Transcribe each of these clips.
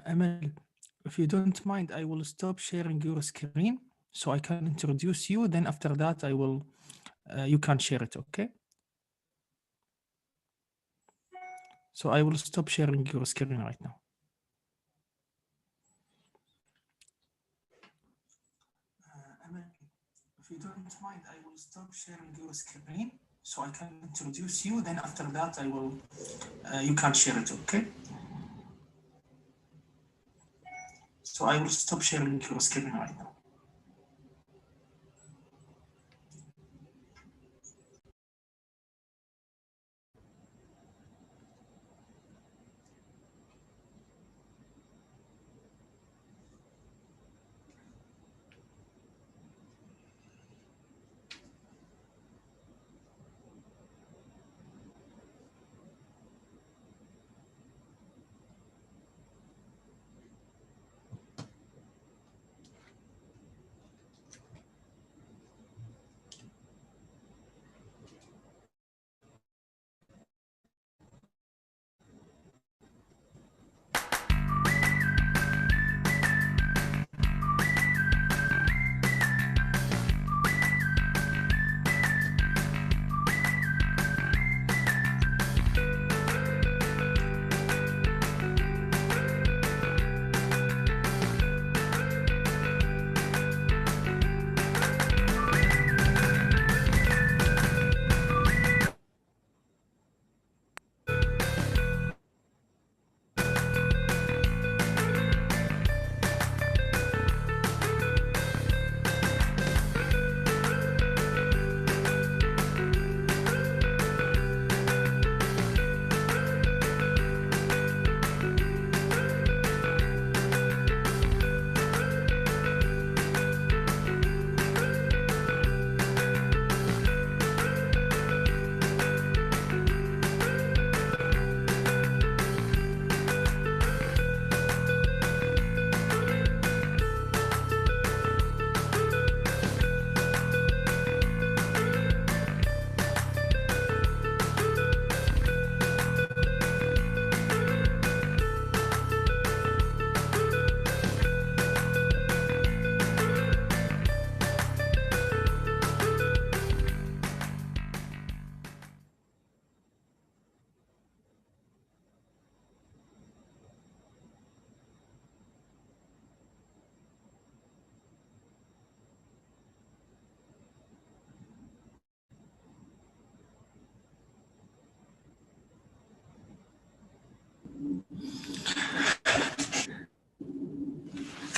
Emil, if you don't mind, I will stop sharing your screen so I can introduce you. Then after that, you can share it, okay? So I will stop sharing your screen right now. Emil, if you don't mind, I will stop sharing your screen so I can introduce you. Then after that, you can share it, okay? So I will stop sharing your screen right now.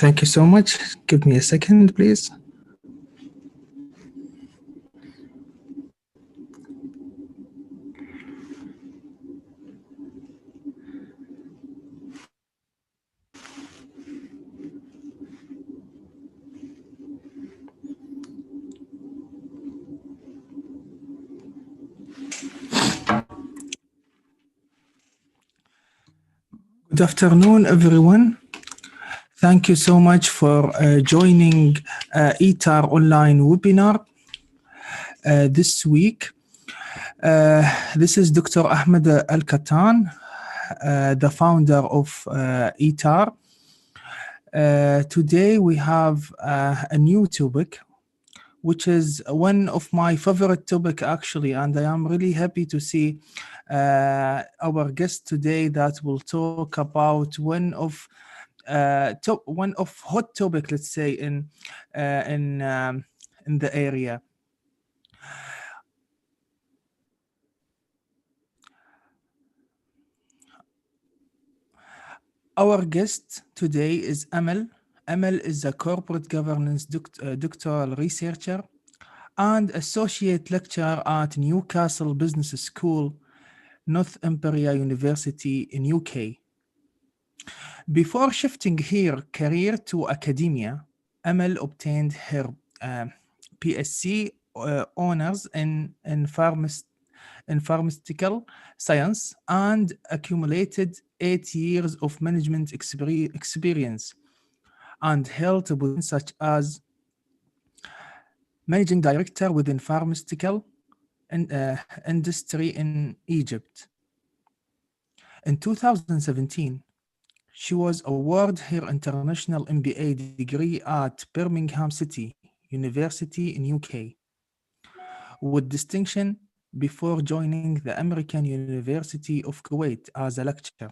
Thank you so much. Give me a second, please. Good afternoon, everyone. Thank you so much for joining ITAR online webinar this week. This is Dr. Ahmed Al-Katan, the founder of ITAR. Today we have a new topic, which is one of my favorite topic actually, and I am really happy to see our guest today that will talk about one of hot topic, let's say, in the area. Our guest today is Amal. Amal is a corporate governance doctoral researcher and associate lecturer at Newcastle Business School, Northumbria University in UK. Before shifting her career to academia, Amal obtained her PSc honors in pharmaceutical science and accumulated 8 years of management experience and held positions such as managing director within pharmaceutical industry in Egypt. In 2017, She was awarded her international MBA degree at Birmingham City University in UK with distinction before joining the American University of Kuwait as a lecturer.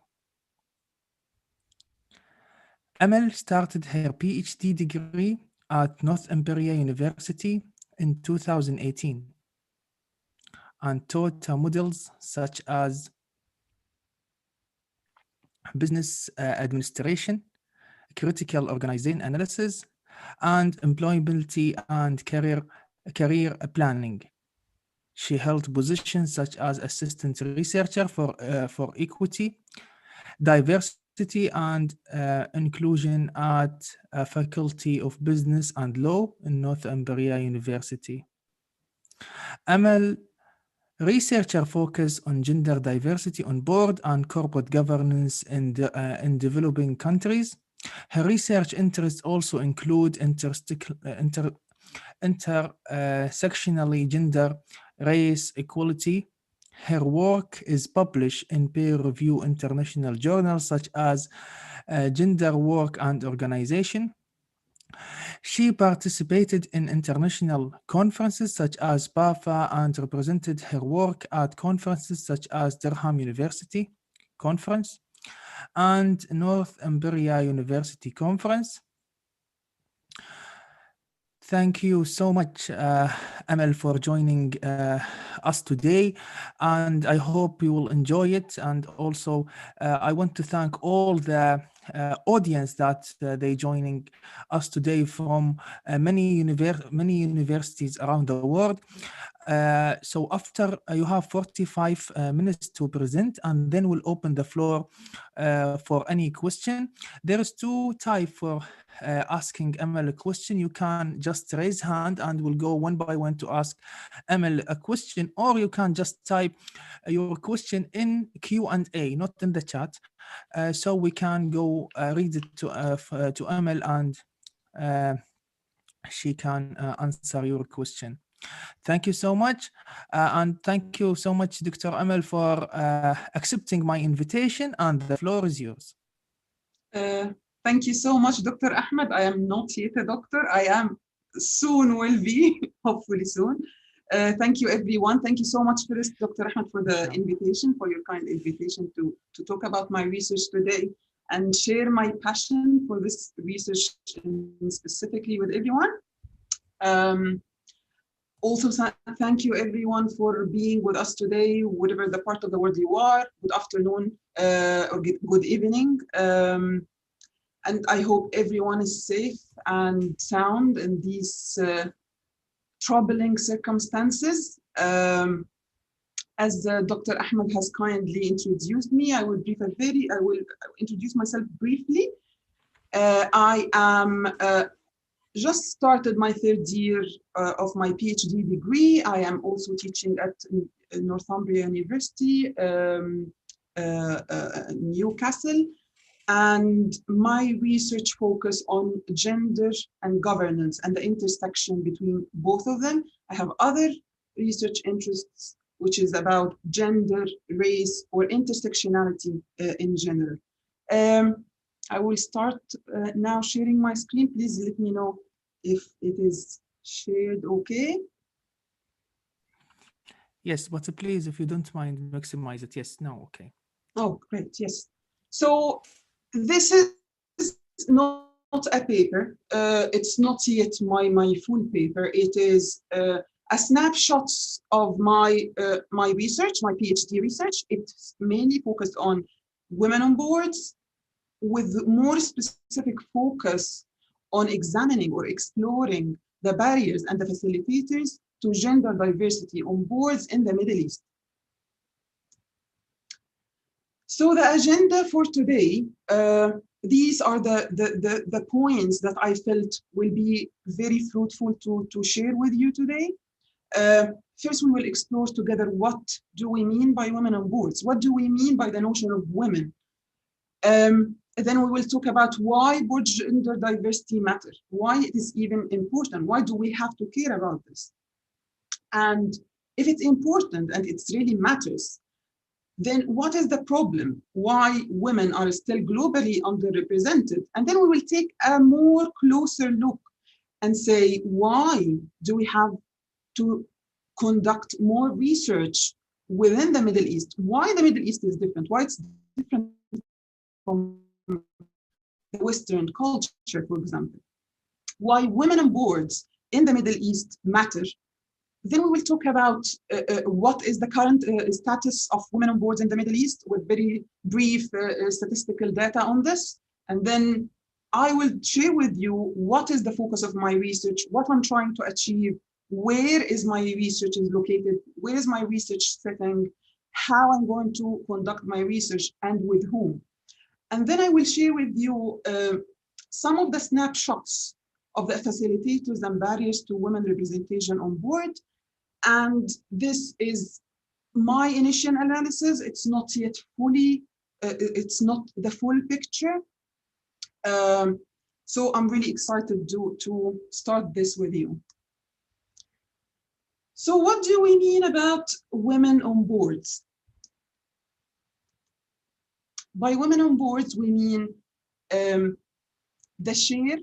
Amal started her PhD degree at Northumbria University in 2018 and taught models such as business administration, critical organization analysis, and employability and career planning. She held positions such as assistant researcher for equity, diversity, and inclusion at a Faculty of Business and Law in Northumbria University. Amal researcher focus on gender diversity on board and corporate governance in developing countries. Her research interests also include intersectionally gender, race, equality. Her work is published in peer-reviewed international journals such as Gender, Work and Organization. She participated in international conferences such as BAFA and represented her work at conferences such as Durham University Conference and Northumbria University Conference. Thank you so much, Amal, for joining us today, and I hope you will enjoy it. And also, I want to thank all the audience that they joining us today from many universities around the world. So after you have 45 minutes to present, and then we'll open the floor for any question. There is two types for asking Emil a question. You can just raise hand and we'll go one by one to ask Emil a question, or you can just type your question in Q&A, not in the chat, so we can go read it to Emil and she can answer your question. Thank you so much. And thank you so much, Dr. Emil, for accepting my invitation, and the floor is yours. Thank you so much, Dr. Ahmed. I am not yet a doctor. I am soon will be, hopefully soon. Thank you, everyone. Thank you so much, first, Dr. Ahmed, for the invitation, for your kind invitation to talk about my research today and share my passion for this research specifically with everyone. Also, thank you everyone for being with us today, whatever the part of the world you are. Good afternoon or good evening. And I hope everyone is safe and sound in these troubling circumstances. As Dr. Ahmed has kindly introduced me, I will introduce myself briefly. I am just started my third year of my PhD degree. I am also teaching at Northumbria University, Newcastle, and my research focus on gender and governance and the intersection between both of them. I have other research interests, which is about gender, race, or intersectionality in general. I will start now sharing my screen. Please let me know if it is shared okay. Yes, but please, if you don't mind, maximize it. Yes, no, okay. Oh, great, yes. So this is not a paper. It's not yet my full paper. It is a snapshot of my research, my PhD research. It's mainly focused on women on boards, with more specific focus on examining or exploring the barriers and the facilitators to gender diversity on boards in the Middle East. So the agenda for today, these are the points that I felt will be very fruitful to share with you today. First, we will explore together what do we mean by women on boards? What do we mean by the notion of women? Then we will talk about why board gender diversity matters, why it is even important, why do we have to care about this? And if it's important and it really matters, then what is the problem? Why women are still globally underrepresented? And then we will take a more closer look and say, why do we have to conduct more research within the Middle East? Why the Middle East is different? Why it's different from the Western culture, for example? Why women on boards in the Middle East matter? Then we will talk about what is the current status of women on boards in the Middle East with very brief statistical data on this. And then I will share with you what is the focus of my research, what I'm trying to achieve, where is my research is located, where is my research setting, how I'm going to conduct my research and with whom. And then I will share with you some of the snapshots of the facilitators and barriers to women representation on board. And this is my initial analysis. It's not yet fully, it's not the full picture. So I'm really excited to start this with you. So what do we mean about women on boards? By women on boards, we mean the share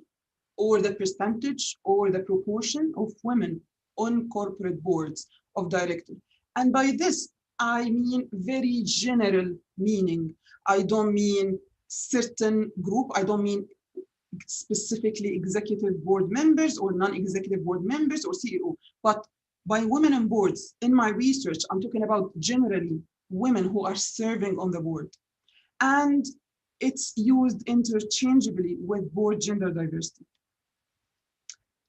or the percentage or the proportion of women on corporate boards of directors. And by this, I mean very general meaning. I don't mean certain group. I don't mean specifically executive board members or non-executive board members or CEO, but by women on boards, in my research, I'm talking about generally women who are serving on the board. And it's used interchangeably with board gender diversity.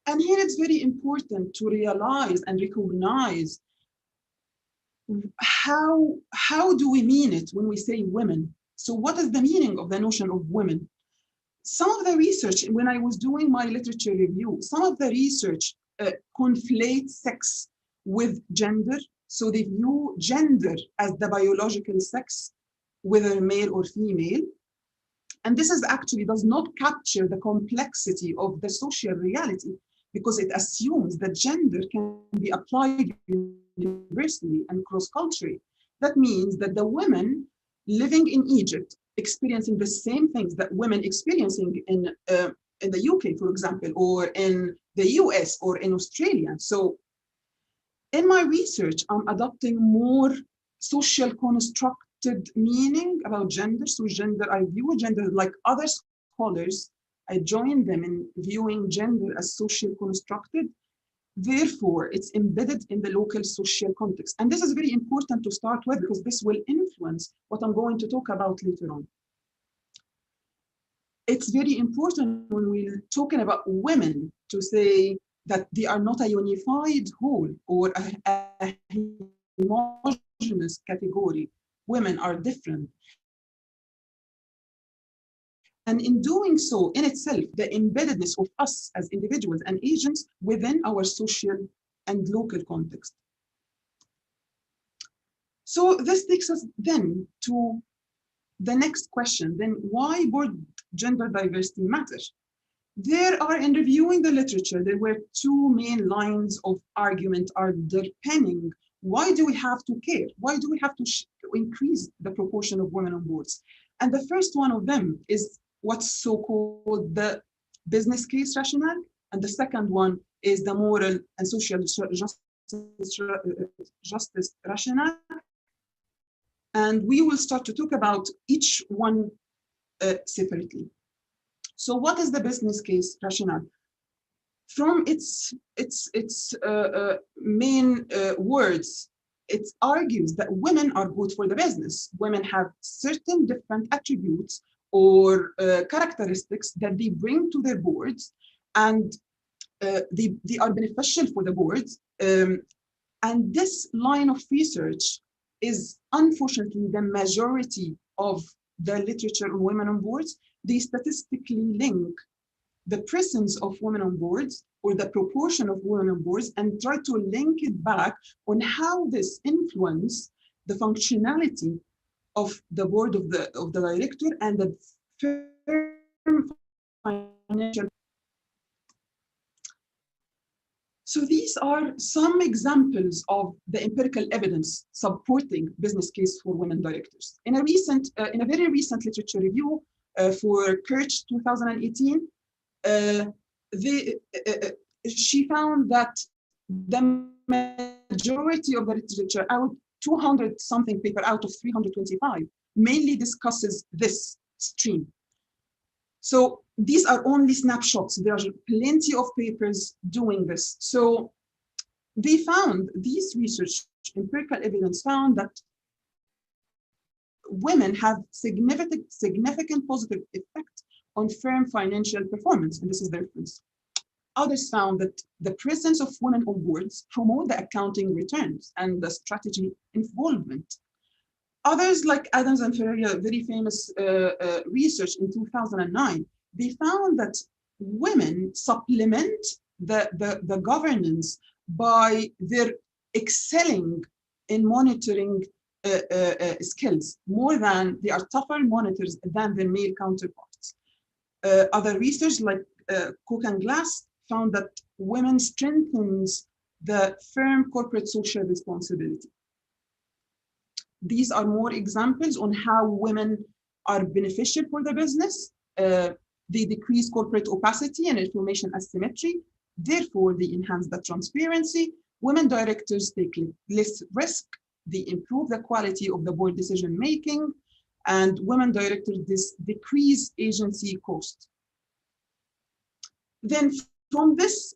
And here it's very important to realize and recognize how do we mean it when we say women? So what is the meaning of the notion of women? Some of the research, when I was doing my literature review, some of the research conflates sex with gender. So they view gender as the biological sex, whether male or female. And this is actually does not capture the complexity of the social reality, because it assumes that gender can be applied universally and cross-culturally. That means that the women living in Egypt experiencing the same things that women experiencing in the UK, for example, or in the US or in Australia. So in my research, I'm adopting more social constructed meaning about gender. So gender, I view gender like other scholars. I join them in viewing gender as social constructed. Therefore, it's embedded in the local social context. And this is very important to start with because this will influence what I'm going to talk about later on. It's very important when we're talking about women to say that they are not a unified whole or a homogeneous category. Women are different. And in doing so, in itself, the embeddedness of us as individuals and agents within our social and local context. So this takes us then to the next question, then why board gender diversity matters? There are, in reviewing the literature, there were two main lines of argument underpinning why do we have to care? Why do we have to increase the proportion of women on boards? And the first one of them is what's so-called the business case rationale. And the second one is the moral and social justice rationale. And we will start to talk about each one separately. So what is the business case rationale? From its main words, it argues that women are good for the business. Women have certain different attributes or characteristics that they bring to their boards, and they are beneficial for the boards. And this line of research is unfortunately the majority of the literature on women on boards. They statistically link the presence of women on boards or the proportion of women on boards and try to link it back on how this influences the functionality of the board of the director and the firm financial. So these are some examples of the empirical evidence supporting business case for women directors. In a very recent literature review for Kirch 2018, she found that the majority of the literature, out 200 something paper out of 325, mainly discusses this stream. So these are only snapshots. There are plenty of papers doing this. So they found, these research, empirical evidence found that women have significant positive effect on firm financial performance, and this is the reference. Others found that the presence of women on boards promote the accounting returns and the strategy involvement. Others, like Adams and Ferreira, very famous research in 2009, they found that women supplement the governance by their excelling in monitoring skills, more than they are tougher monitors than their male counterparts. Other research, like Cook and Glass, found that women strengthens the firm corporate social responsibility. These are more examples on how women are beneficial for the business. They decrease corporate opacity and information asymmetry. Therefore, they enhance the transparency. Women directors take less risk. They improve the quality of the board decision making. And women directors decrease agency cost. Then from this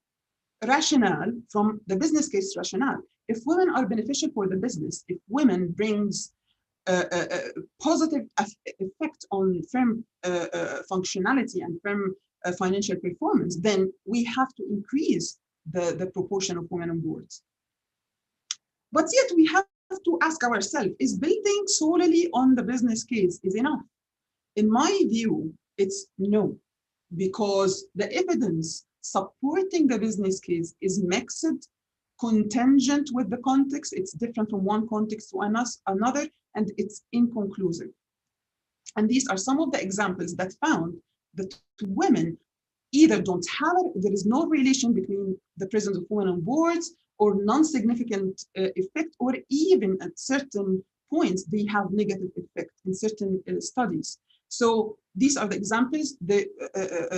rationale, from the business case rationale, if women are beneficial for the business, if women brings a positive effect on firm functionality and firm financial performance, then we have to increase the proportion of women on boards. But yet we have to ask ourselves, is building solely on the business case is enough? In my view, it's no, because the evidence supporting the business case is mixed, contingent with the context. It's different from one context to another, and it's inconclusive. And these are some of the examples that found that women either don't have, there is no relation between the presence of women on boards or non-significant effect, or even at certain points, they have negative effect in certain studies. So these are the examples.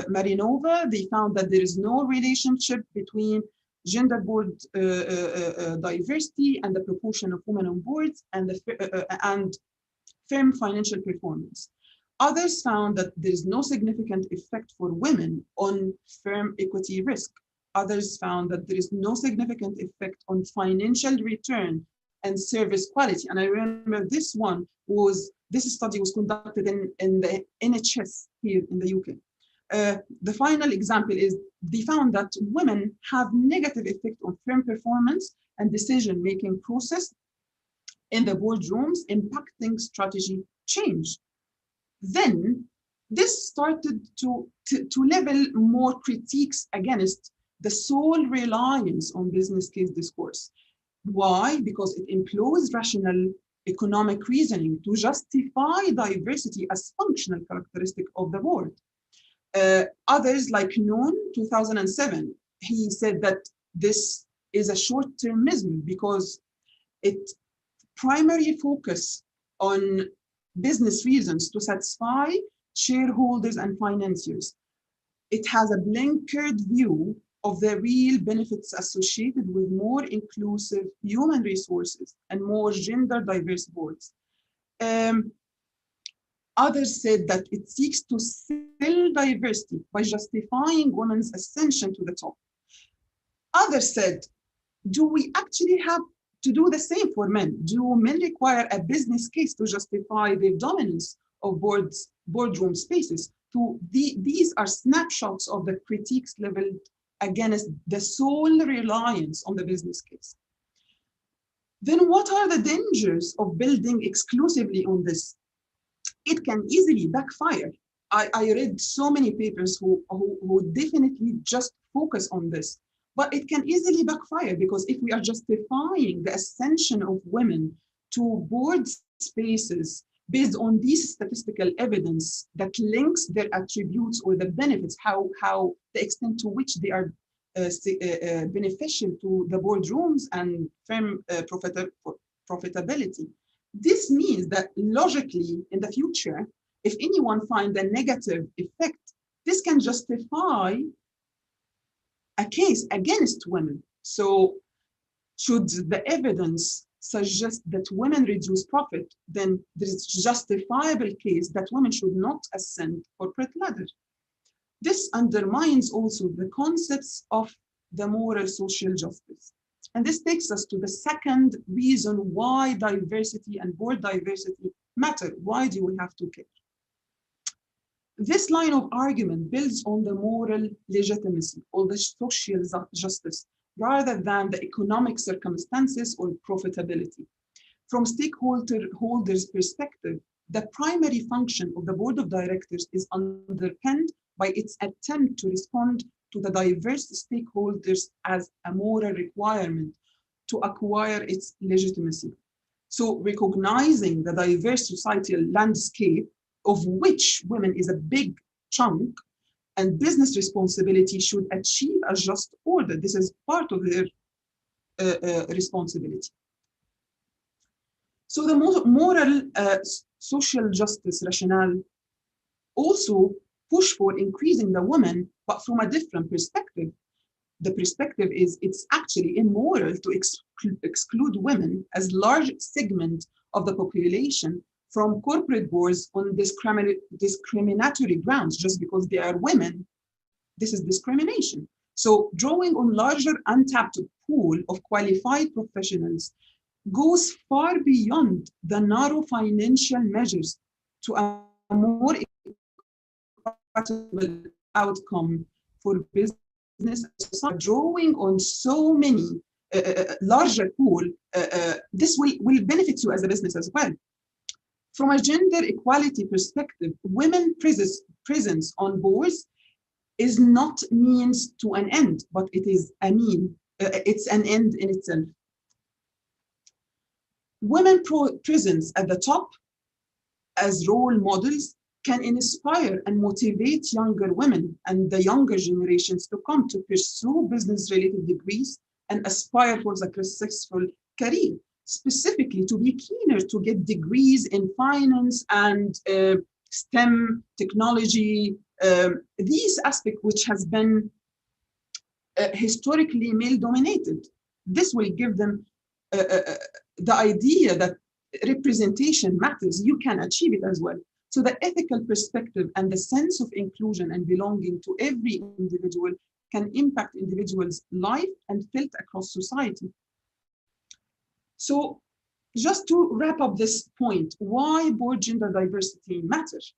Marinova, they found that there is no relationship between gender board diversity and the proportion of women on boards and firm financial performance. Others found that there is no significant effect for women on firm equity risk. Others found that there is no significant effect on financial return and service quality. And I remember this study was conducted in the NHS here in the UK. The final example is they found that women have negative effect on firm performance and decision-making process in the boardrooms, impacting strategy change. Then this started to level more critiques against the sole reliance on business case discourse. Why? Because it employs rational economic reasoning to justify diversity as functional characteristic of the board. Others, like Noon, 2007, he said that this is a short-termism because it primarily focus on business reasons to satisfy shareholders and financiers. It has a blinkered view of the real benefits associated with more inclusive human resources and more gender diverse boards. Others said that it seeks to sell diversity by justifying women's ascension to the top. Others said, do we actually have to do the same for men? Do men require a business case to justify their dominance of boardroom spaces? These are snapshots of the critiques leveled against the sole reliance on the business case. Then what are the dangers of building exclusively on this? It can easily backfire. I read so many papers who definitely just focus on this, but it can easily backfire because if we are justifying the ascension of women to board spaces based on these statistical evidence that links their attributes or the benefits, how the extent to which they are beneficial to the boardrooms and firm profitability. This means that logically in the future, if anyone finds a negative effect, this can justify a case against women. So should the evidence suggest that women reduce profit, then there is justifiable case that women should not ascend corporate ladder. This undermines also the concepts of the moral social justice. And this takes us to the second reason why diversity and board diversity matter. Why do we have to care? This line of argument builds on the moral legitimacy or the social justice rather than the economic circumstances or profitability. From stakeholders' perspective, the primary function of the board of directors is underpinned by its attempt to respond to the diverse stakeholders as a moral requirement to acquire its legitimacy. So recognizing the diverse societal landscape, of which women is a big chunk, and business responsibility should achieve a just order. This is part of their responsibility. So the moral social justice rationale also push for increasing the women, but from a different perspective. The perspective is it's actually immoral to exclude women as large segment of the population from corporate boards on discriminatory grounds just because they are women. This is discrimination. So drawing on larger untapped pool of qualified professionals goes far beyond the narrow financial measures to a more equitable outcome for business and society. Drawing on so many larger pool, this will benefit you as a business as well. From a gender equality perspective, women presence on boards is not means to an end, but it is a mean. It's an end in itself. Women presence at the top as role models can inspire and motivate younger women and the younger generations to come to pursue business-related degrees and aspire for a successful career. Specifically to be keener to get degrees in finance and STEM, technology, these aspects which has been historically male-dominated. This will give them the idea that representation matters. You can achieve it as well. So the ethical perspective and the sense of inclusion and belonging to every individual can impact individuals' life and felt across society. So just to wrap up this point, why board gender diversity matters?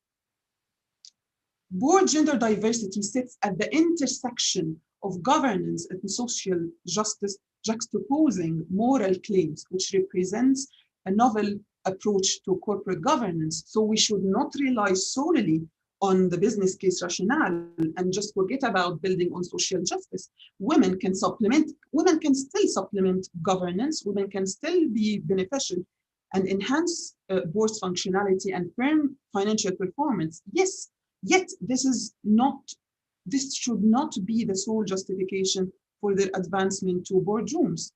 Board gender diversity sits at the intersection of governance and social justice, juxtaposing moral claims, which represents a novel approach to corporate governance. So we should not rely solely on the business case rationale and just forget about building on social justice. Women can still supplement governance. Women can still be beneficial and enhance board's functionality and firm financial performance. Yes, yet this should not be the sole justification for their advancement to boardrooms.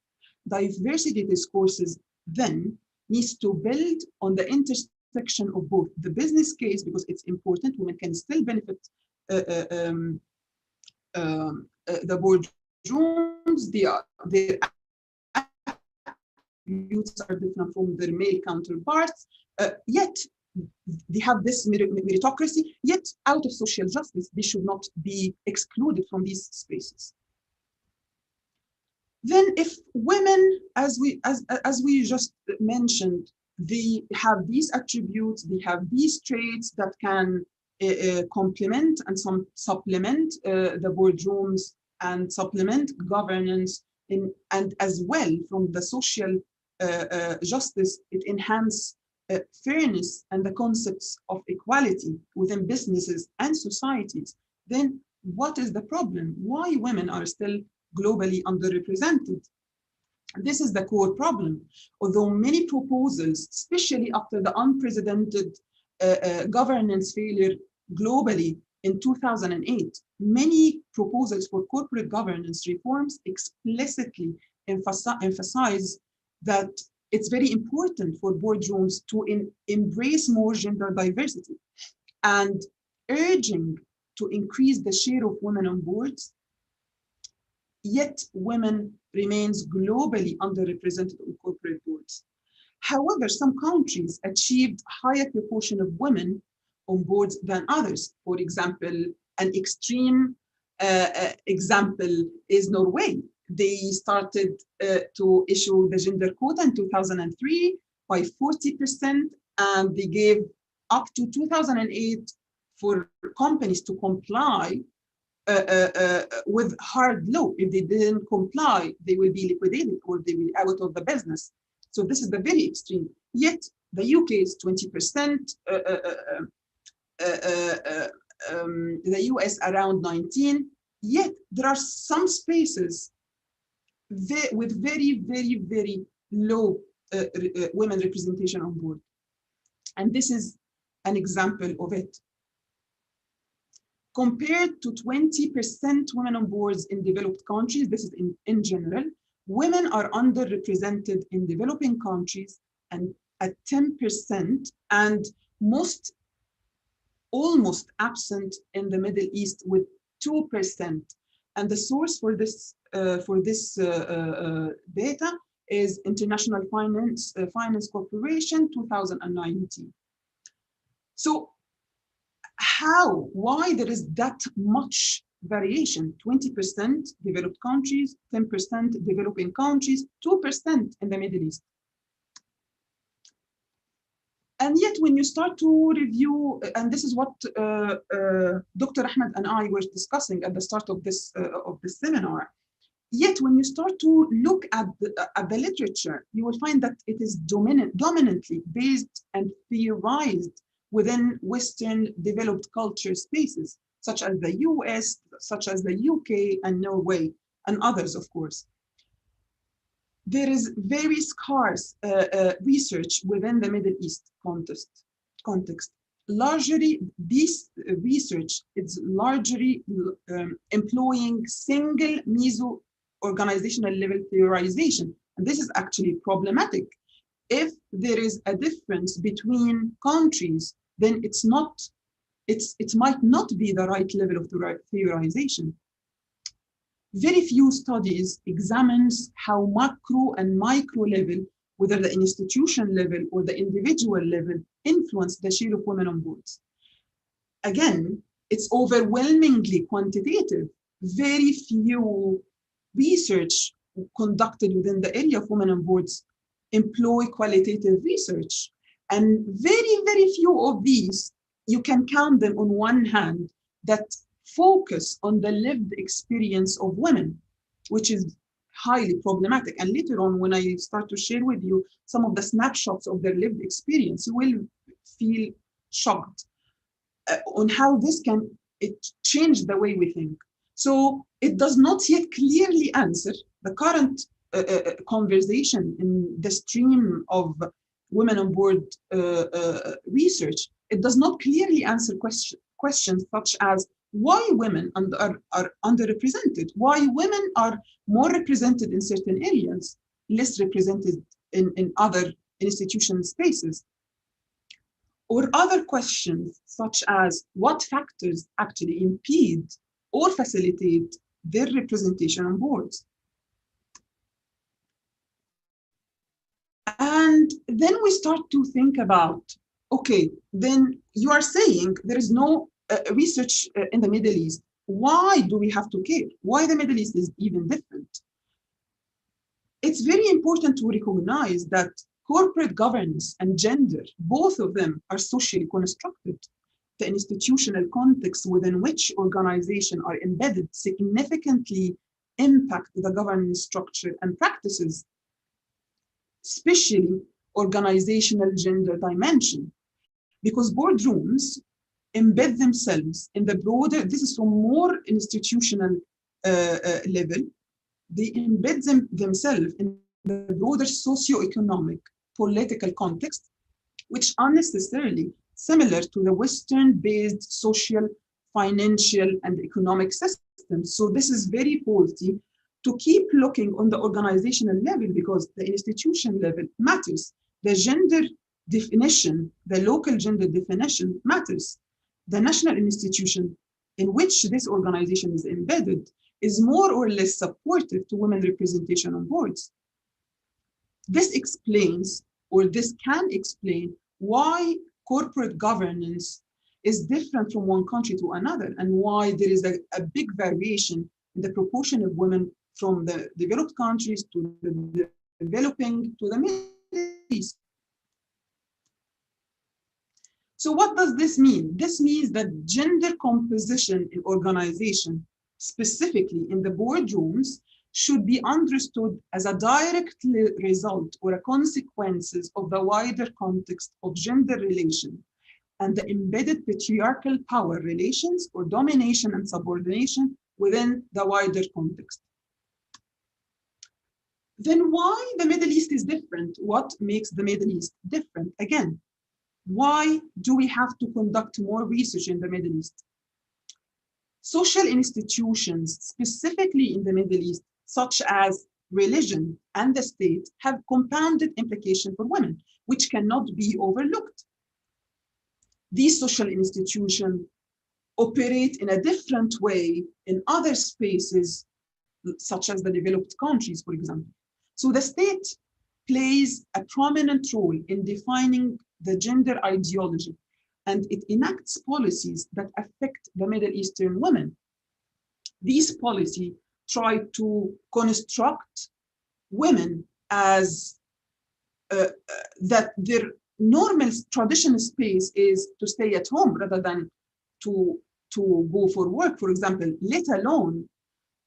Diversity discourses then needs to build on the intersection of both the business case, because it's important, women can still benefit the boardrooms, their attributes are different from their male counterparts, yet they have this meritocracy, yet out of social justice, they should not be excluded from these spaces. Then if women, as we just mentioned, they have these attributes, they have these traits that can complement and supplement the boardrooms and supplement governance, and as well from the social justice, it enhances fairness and the concepts of equality within businesses and societies. Then what is the problem? Why women are still globally underrepresented? This is the core problem. Although many proposals, especially after the unprecedented governance failure globally, in 2008, many proposals for corporate governance reforms explicitly emphasize that it's very important for boardrooms to embrace more gender diversity and urging to increase the share of women on boards. Yet women remains globally underrepresented on corporate boards. However, some countries achieved higher proportion of women on boards than others. For example, an extreme example is Norway. They started to issue the gender quota in 2003 by 40%, and they gave up to 2008 for companies to comply with hard law. If they didn't comply, they will be liquidated or they will be out of the business. So this is the very extreme. Yet the UK is 20%, the US around 19. Yet there are some spaces with very, very, very low women representation on board. And this is an example of it. Compared to 20% women on boards in developed countries, this is in general, women are underrepresented in developing countries and at 10% and almost absent in the Middle East with 2%. And the source for this data is International Finance Corporation 2019. So why there is that much variation? 20% developed countries, 10% developing countries, 2% in the Middle East. And yet when you start to review, and this is what Dr. Ahmed and I were discussing at the start of this seminar, yet when you start to look at the literature, you will find that it is dominantly based and theorized within Western developed culture spaces, such as the US, such as the UK and Norway, and others, of course. There is very scarce research within the Middle East context. Largely, this research is largely employing single meso-organizational level theorization. And this is actually problematic. If there is a difference between countries, then it might not be the right level of theorization. Very few studies examines how macro and micro level, whether the institution level or the individual level, influence the share of women on boards. Again, it's overwhelmingly quantitative. Very few research conducted within the area of women on boards employ qualitative research. And very, very few of these, you can count them on one hand, that focus on the lived experience of women, which is highly problematic. And later on, when I start to share with you some of the snapshots of their lived experience, you will feel shocked on how this can change the way we think. So it does not yet clearly answer the current conversation in the stream of women on board research. It does not clearly answer questions such as why women are underrepresented, why women are more represented in certain areas, less represented in other institutional spaces. Or other questions such as what factors actually impede or facilitate their representation on boards. And then we start to think about, okay, then you are saying there is no research in the Middle East. Why do we have to care? Why the Middle East is even different? It's very important to recognize that corporate governance and gender, both of them are socially constructed. The institutional context within which organizations are embedded significantly impact the governance structure and practices, especially organizational gender dimension, because boardrooms embed themselves in the broader, this is from more institutional level, they embed themselves in the broader socio-economic political context, which are necessarily similar to the Western-based social financial, and economic systems. So this is very faulty to keep looking on the organizational level, because the institution level matters. The gender definition, the local gender definition matters. The national institution in which this organization is embedded is more or less supportive to women representation on boards. This explains, or this can explain, why corporate governance is different from one country to another, and why there is a big variation in the proportion of women from the developed countries to the developing to the Middle East. So what does this mean? This means that gender composition in organization, specifically in the boardrooms, should be understood as a direct result or a consequences of the wider context of gender relation and the embedded patriarchal power relations or domination and subordination within the wider context. Then why the Middle East is different? What makes the Middle East different? Again, why do we have to conduct more research in the Middle East? Social institutions, specifically in the Middle East, such as religion and the state, have compounded implications for women, which cannot be overlooked. These social institutions operate in a different way in other spaces, such as the developed countries, for example. So the state plays a prominent role in defining the gender ideology, and it enacts policies that affect the Middle Eastern women. These policies try to construct women as that their normal traditional space is to stay at home rather than to go for work, for example, let alone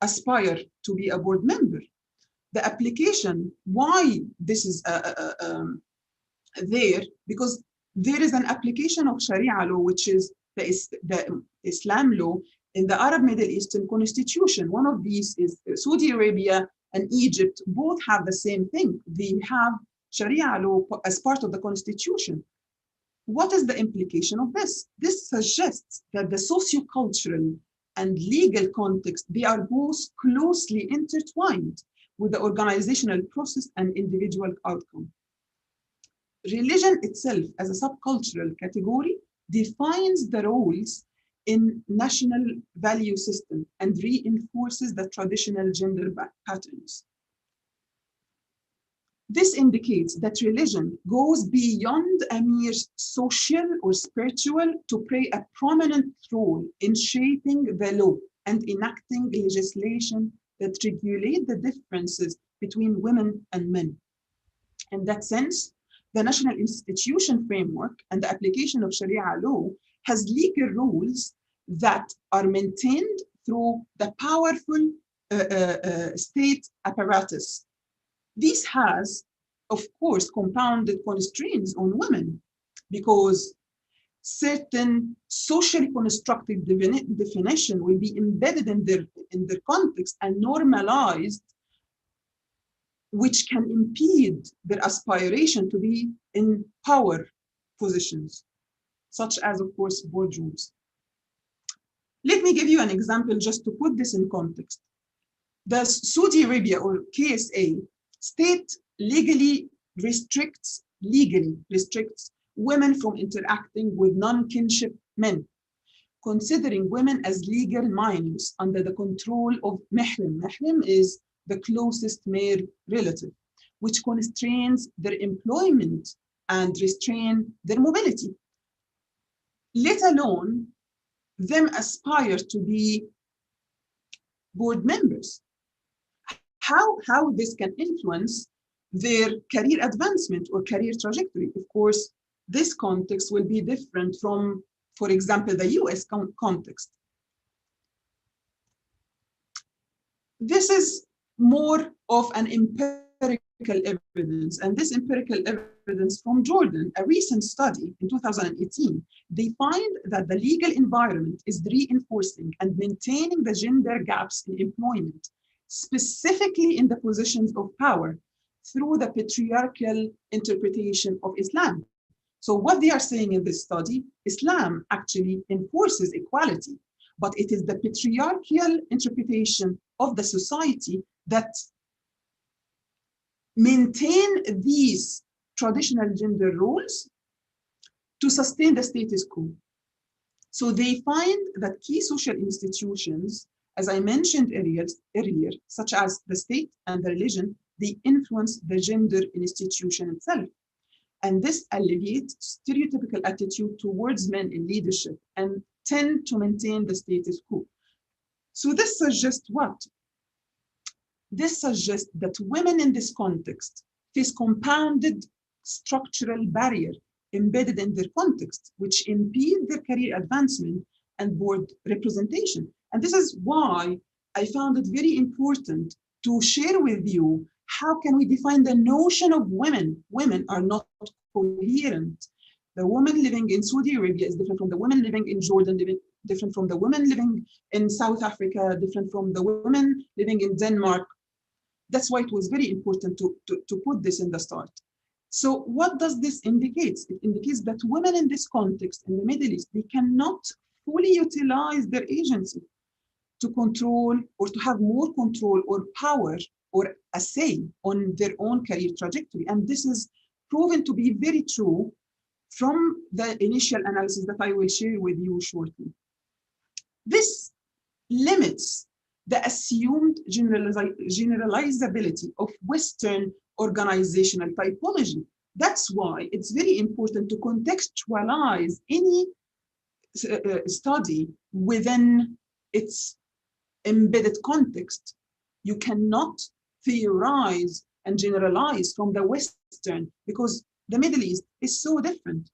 aspire to be a board member. The application, why this is there, because there is an application of Sharia law, which is the Islam law in the Arab Middle Eastern constitution. One of these is Saudi Arabia and Egypt, both have the same thing. They have Sharia law as part of the constitution. What is the implication of this? This suggests that the socio-cultural and legal context, they are both closely intertwined with the organizational process and individual outcome. Religion itself as a subcultural category defines the roles in national value system and reinforces the traditional gender patterns. This indicates that religion goes beyond a mere social or spiritual to play a prominent role in shaping the law and enacting legislation that regulate the differences between women and men. In that sense, the national institution framework and the application of Sharia law has legal rules that are maintained through the powerful state apparatus. This has, of course, compounded constraints on women because certain socially constructed definition will be embedded in their context and normalized, which can impede their aspiration to be in power positions, such as, of course, boardrooms. Let me give you an example just to put this in context. The Saudi Arabia or KSA state legally restricts women from interacting with non-kinship men, considering women as legal minors under the control of mahram. Mahram is the closest male relative, which constrains their employment and restrain their mobility, let alone them aspire to be board members. How this can influence their career advancement or career trajectory? Of course, this context will be different from, for example, the US context. This is more of an empirical evidence, and this empirical evidence from Jordan, a recent study in 2018, they find that the legal environment is reinforcing and maintaining the gender gaps in employment, specifically in the positions of power, through the patriarchal interpretation of Islam. So what they are saying in this study, Islam actually enforces equality, but it is the patriarchal interpretation of the society that maintain these traditional gender roles to sustain the status quo. So they find that key social institutions, as I mentioned earlier, such as the state and the religion, they influence the gender institution itself. And this alleviates stereotypical attitude towards men in leadership and tend to maintain the status quo. So this suggests what? This suggests that women in this context face compounded structural barrier embedded in their context, which impede their career advancement and board representation. And this is why I found it very important to share with you how can we define the notion of women. Women are not coherent. The woman living in Saudi Arabia is different from the woman living in Jordan, different from the woman living in South Africa, different from the women living in Denmark. That's why it was very important to put this in the start. So what does this indicate? It indicates that women in this context in the Middle East, they cannot fully utilize their agency to control or to have more control or power or a say on their own career trajectory. And this is proven to be very true from the initial analysis that I will share with you shortly. This limits the assumed generalizability of Western organizational typology. That's why it's very important to contextualize any study within its embedded context. You cannot theorize and generalize from the Western because the Middle East is so different.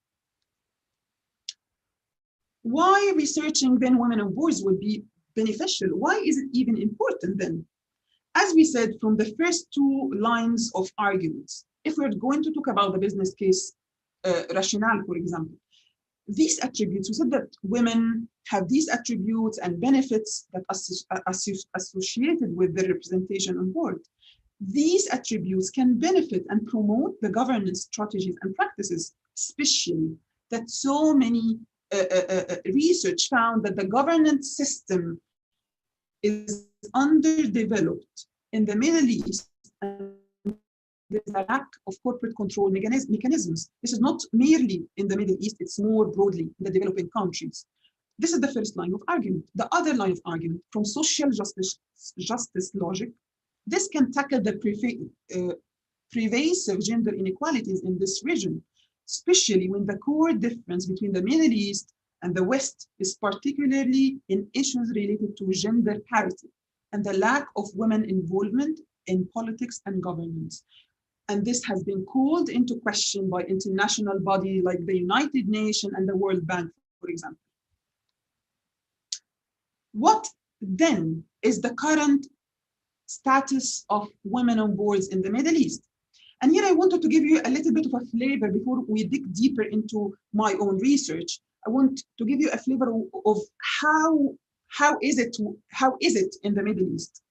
Why researching then women on boards would be beneficial? Why is it even important then? As we said from the first two lines of arguments, if we're going to talk about the business case rationale, for example, these attributes, we said that women have these attributes and benefits that are associated with their representation on board. These attributes can benefit and promote the governance strategies and practices, especially that so many research found that the governance system is underdeveloped in the Middle East, and there's a lack of corporate control mechanisms. This is not merely in the Middle East, it's more broadly in the developing countries. This is the first line of argument. The other line of argument, from social justice logic, this can tackle the pervasive gender inequalities in this region, especially when the core difference between the Middle East and the West is particularly in issues related to gender parity and the lack of women involvement in politics and governance. And this has been called into question by international bodies like the United Nations and the World Bank, for example. What then is the current status of women on boards in the Middle East? And here I wanted to give you a little bit of a flavor before we dig deeper into my own research. I want to give you a flavor of how is it in the Middle East.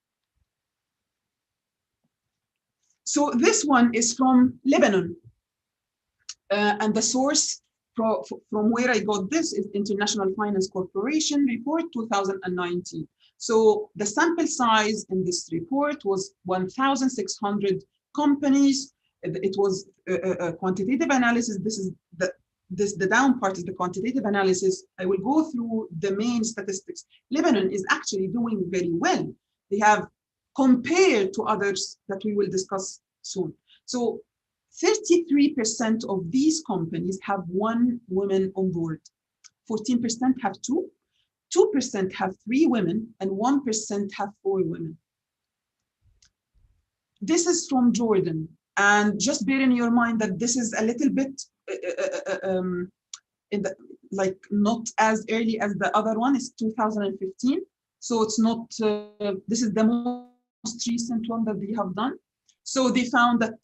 So this one is from Lebanon, and the source from where I got this is International Finance Corporation report 2019. So the sample size in this report was 1,600 companies. It was a quantitative analysis. This is the down part is the quantitative analysis. I will go through the main statistics. Lebanon is actually doing very well. They have, compared to others that we will discuss soon. So 33% of these companies have one woman on board. 14% have two. 2% have 3 women, and 1% have 4 women. This is from Jordan. And just bear in your mind that this is a little bit not as early as the other one. It's 2015. So it's not, this is the most recent one that they have done. So they found that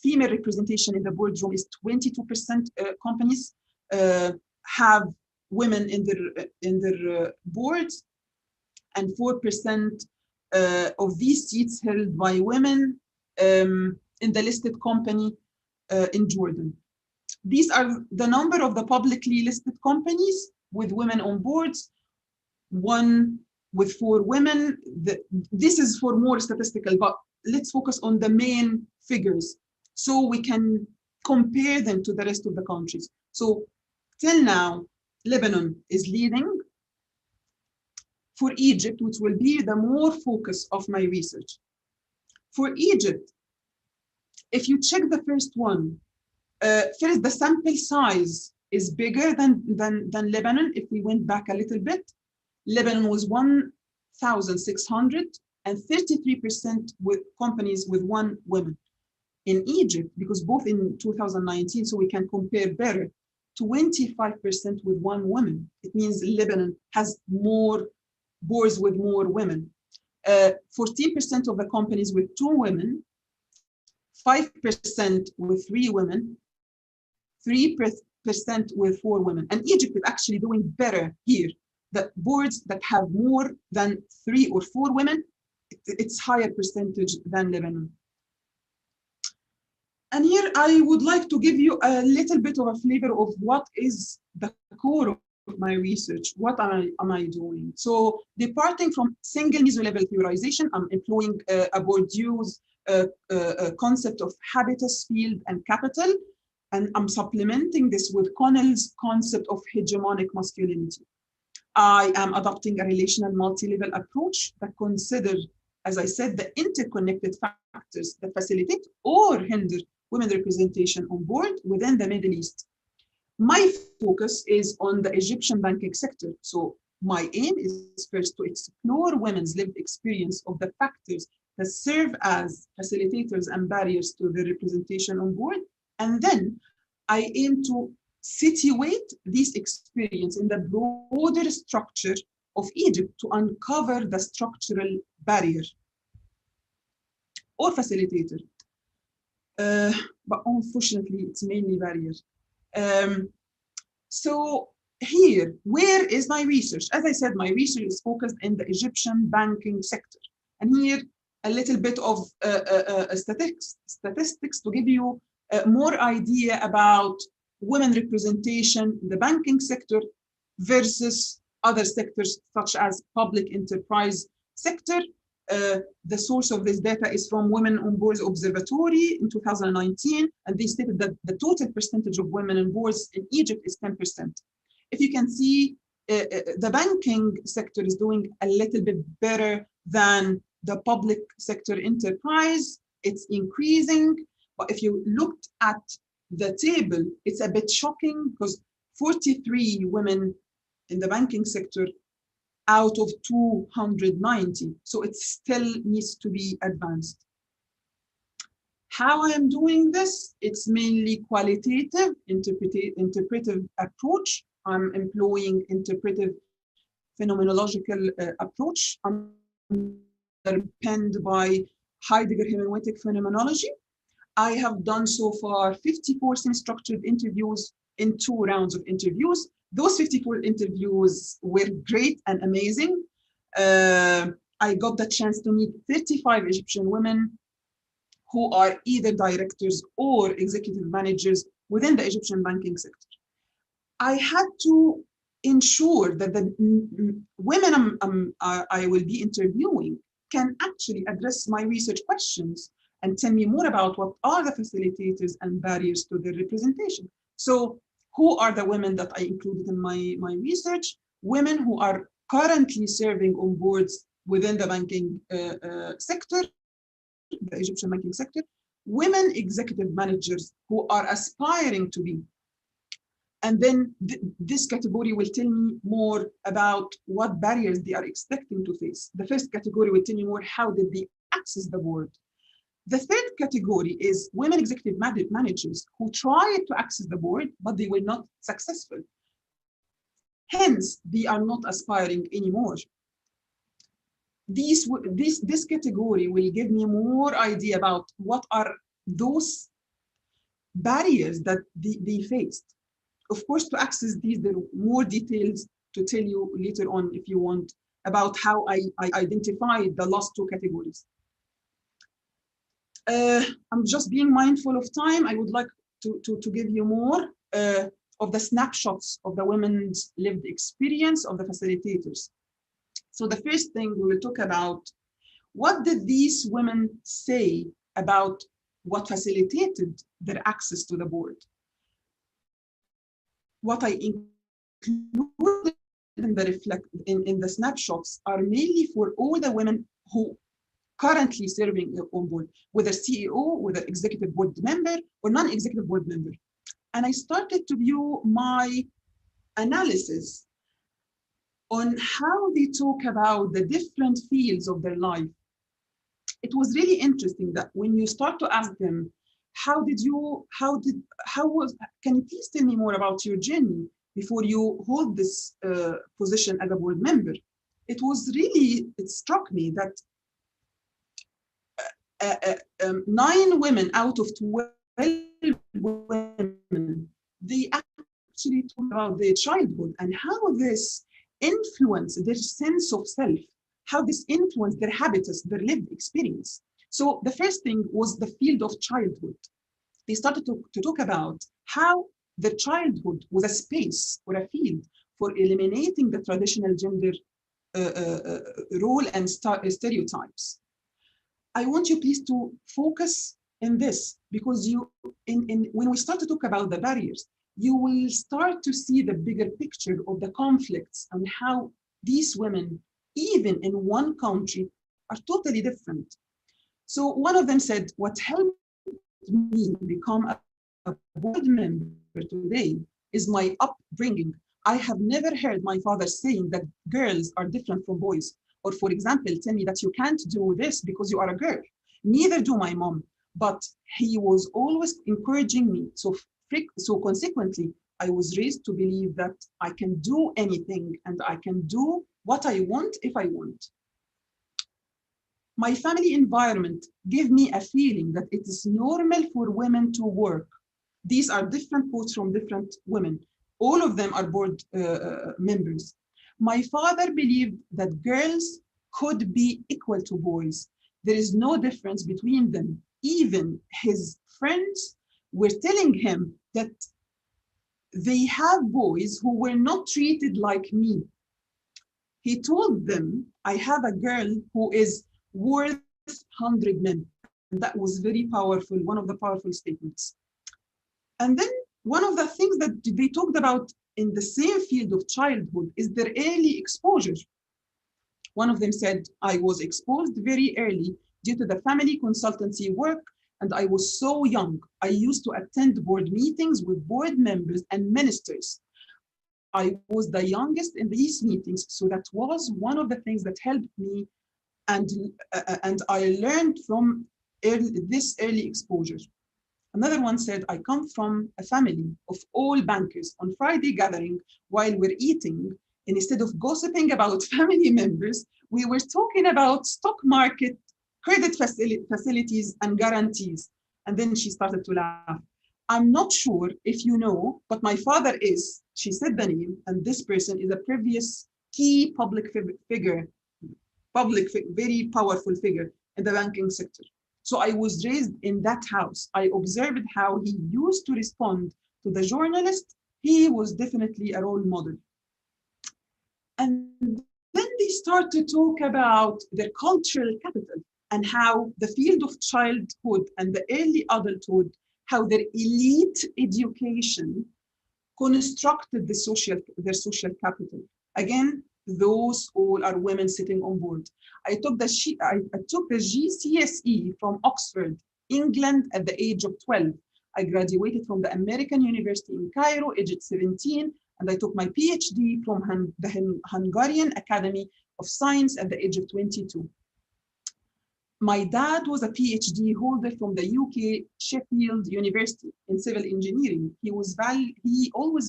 female representation in the boardroom is 22% companies have women in their boards, and 4% of these seats held by women in the listed company in Jordan. These are the number of the publicly listed companies with women on boards. 1 with 4 women. This is for more statistical, but let's focus on the main figures so we can compare them to the rest of the countries. So till now, Lebanon is leading. For Egypt, which will be the more focus of my research. For Egypt, if you check the first one, first the sample size is bigger than Lebanon. If we went back a little bit, Lebanon was 1,600 and 33% with companies with 1 woman. In Egypt, because both in 2019, so we can compare better, 25% with 1 woman. It means Lebanon has more boards with more women. 14% of the companies with 2 women, 5% with 3 women, 3% with 4 women. And Egypt is actually doing better here. The boards that have more than 3 or 4 women, it's higher percentage than Lebanon. And here I would like to give you a little bit of a flavor of what is the core of my research. What am I doing? So departing from single meso-level theorization, I'm employing a Bourdieu's concept of habitus, field, and capital. And I'm supplementing this with Connell's concept of hegemonic masculinity. I am adopting a relational multi-level approach that considers, as I said, the interconnected factors that facilitate or hinder women representation on board within the Middle East. My focus is on the Egyptian banking sector. So my aim is first to explore women's lived experience of the factors that serve as facilitators and barriers to the representation on board. And then I aim to situate this experience in the broader structure of Egypt to uncover the structural barrier or facilitator. But unfortunately, it's mainly barrier. So here, where is my research? As I said, my research is focused in the Egyptian banking sector. And here, a little bit of statistics to give you more idea about women representation in the banking sector versus other sectors such as public enterprise sector. The source of this data is from Women on Boards Observatory in 2019, and they stated that the total percentage of women on boards in Egypt is 10%. If you can see, the banking sector is doing a little bit better than the public sector enterprise. It's increasing, but if you looked at the table, it's a bit shocking because 43 women in the banking sector out of 290. So it still needs to be advanced. How I am doing this? It's mainly qualitative, interpretive approach. I'm employing interpretive phenomenological approach. I'm underpinned by Heidegger hermeneutic phenomenology. I have done so far 54 semi-structured interviews in 2 rounds of interviews. Those 54 interviews were great and amazing. I got the chance to meet 35 Egyptian women who are either directors or executive managers within the Egyptian banking sector. I had to ensure that the women I will be interviewing can actually address my research questions and tell me more about what are the facilitators and barriers to their representation. So who are the women that I included in my research? Women who are currently serving on boards within the banking sector, the Egyptian banking sector, women executive managers who are aspiring to be. And then this category will tell me more about what barriers they are expecting to face. The first category will tell me more how did they access the board. The third category is women executive managers who try to access the board, but they were not successful. Hence, they are not aspiring anymore. This category will give me more idea about what are those barriers that they faced. Of course, to access these, there are more details to tell you later on if you want about how I identified the last 2 categories. I'm just being mindful of time. I would like to give you more of the snapshots of the women's lived experience of the facilitators. So the first thing we will talk about, what did these women say about what facilitated their access to the board? What I included in the snapshots are mainly for all the women who currently serving on board, whether CEO, whether executive board member or non-executive board member. And I started to view my analysis on how they talk about the different fields of their life. It was really interesting that when you start to ask them, can you please tell me more about your journey before you hold this position as a board member? It struck me that 9 women out of 12 women, they actually talk about their childhood and how this influenced their sense of self, how this influenced their habitus, their lived experience. So the first thing was the field of childhood. They started to talk about how their childhood was a space or a field for eliminating the traditional gender role and stereotypes. I want you please to focus in this, because when we start to talk about the barriers, you will start to see the bigger picture of the conflicts and how these women, even in one country, are totally different. So one of them said, what helped me become a board member today is my upbringing. I have never heard my father saying that girls are different from boys, or for example, tell me that you can't do this because you are a girl. Neither do my mom, but he was always encouraging me. So consequently, I was raised to believe that I can do anything and I can do what I want if I want. My family environment gave me a feeling that it is normal for women to work. These are different quotes from different women. All of them are board members. My father believed that girls could be equal to boys. There is no difference between them. Even his friends were telling him that they have boys who were not treated like me. He told them, I have a girl who is worth 100 men. And that was very powerful, one of the powerful statements. And then one of the things that they talked about in the same field of childhood is their early exposure. One of them said, I was exposed very early due to the family consultancy work, and I was so young. I used to attend board meetings with board members and ministers. I was the youngest in these meetings, so that was one of the things that helped me, and I learned from this early exposure. Another one said, I come from a family of all bankers. On Friday gathering, while we're eating, and instead of gossiping about family members, we were talking about stock market, credit facilities, and guarantees. And then she started to laugh. I'm not sure if you know, but my father is, she said the name, and this person is a previous key public figure, very powerful figure in the banking sector. So I was raised in that house. I observed how he used to respond to the journalist. He was definitely a role model. And then they start to talk about their cultural capital and how the field of childhood and the early adulthood, how their elite education constructed their social capital. Again, those all are women sitting on board. I took the GCSE from Oxford, England at the age of 12. I graduated from the American University in Cairo, aged 17, and I took my PhD from the Hungarian Academy of Science at the age of 22. My dad was a PhD holder from the UK Sheffield University in civil engineering. He always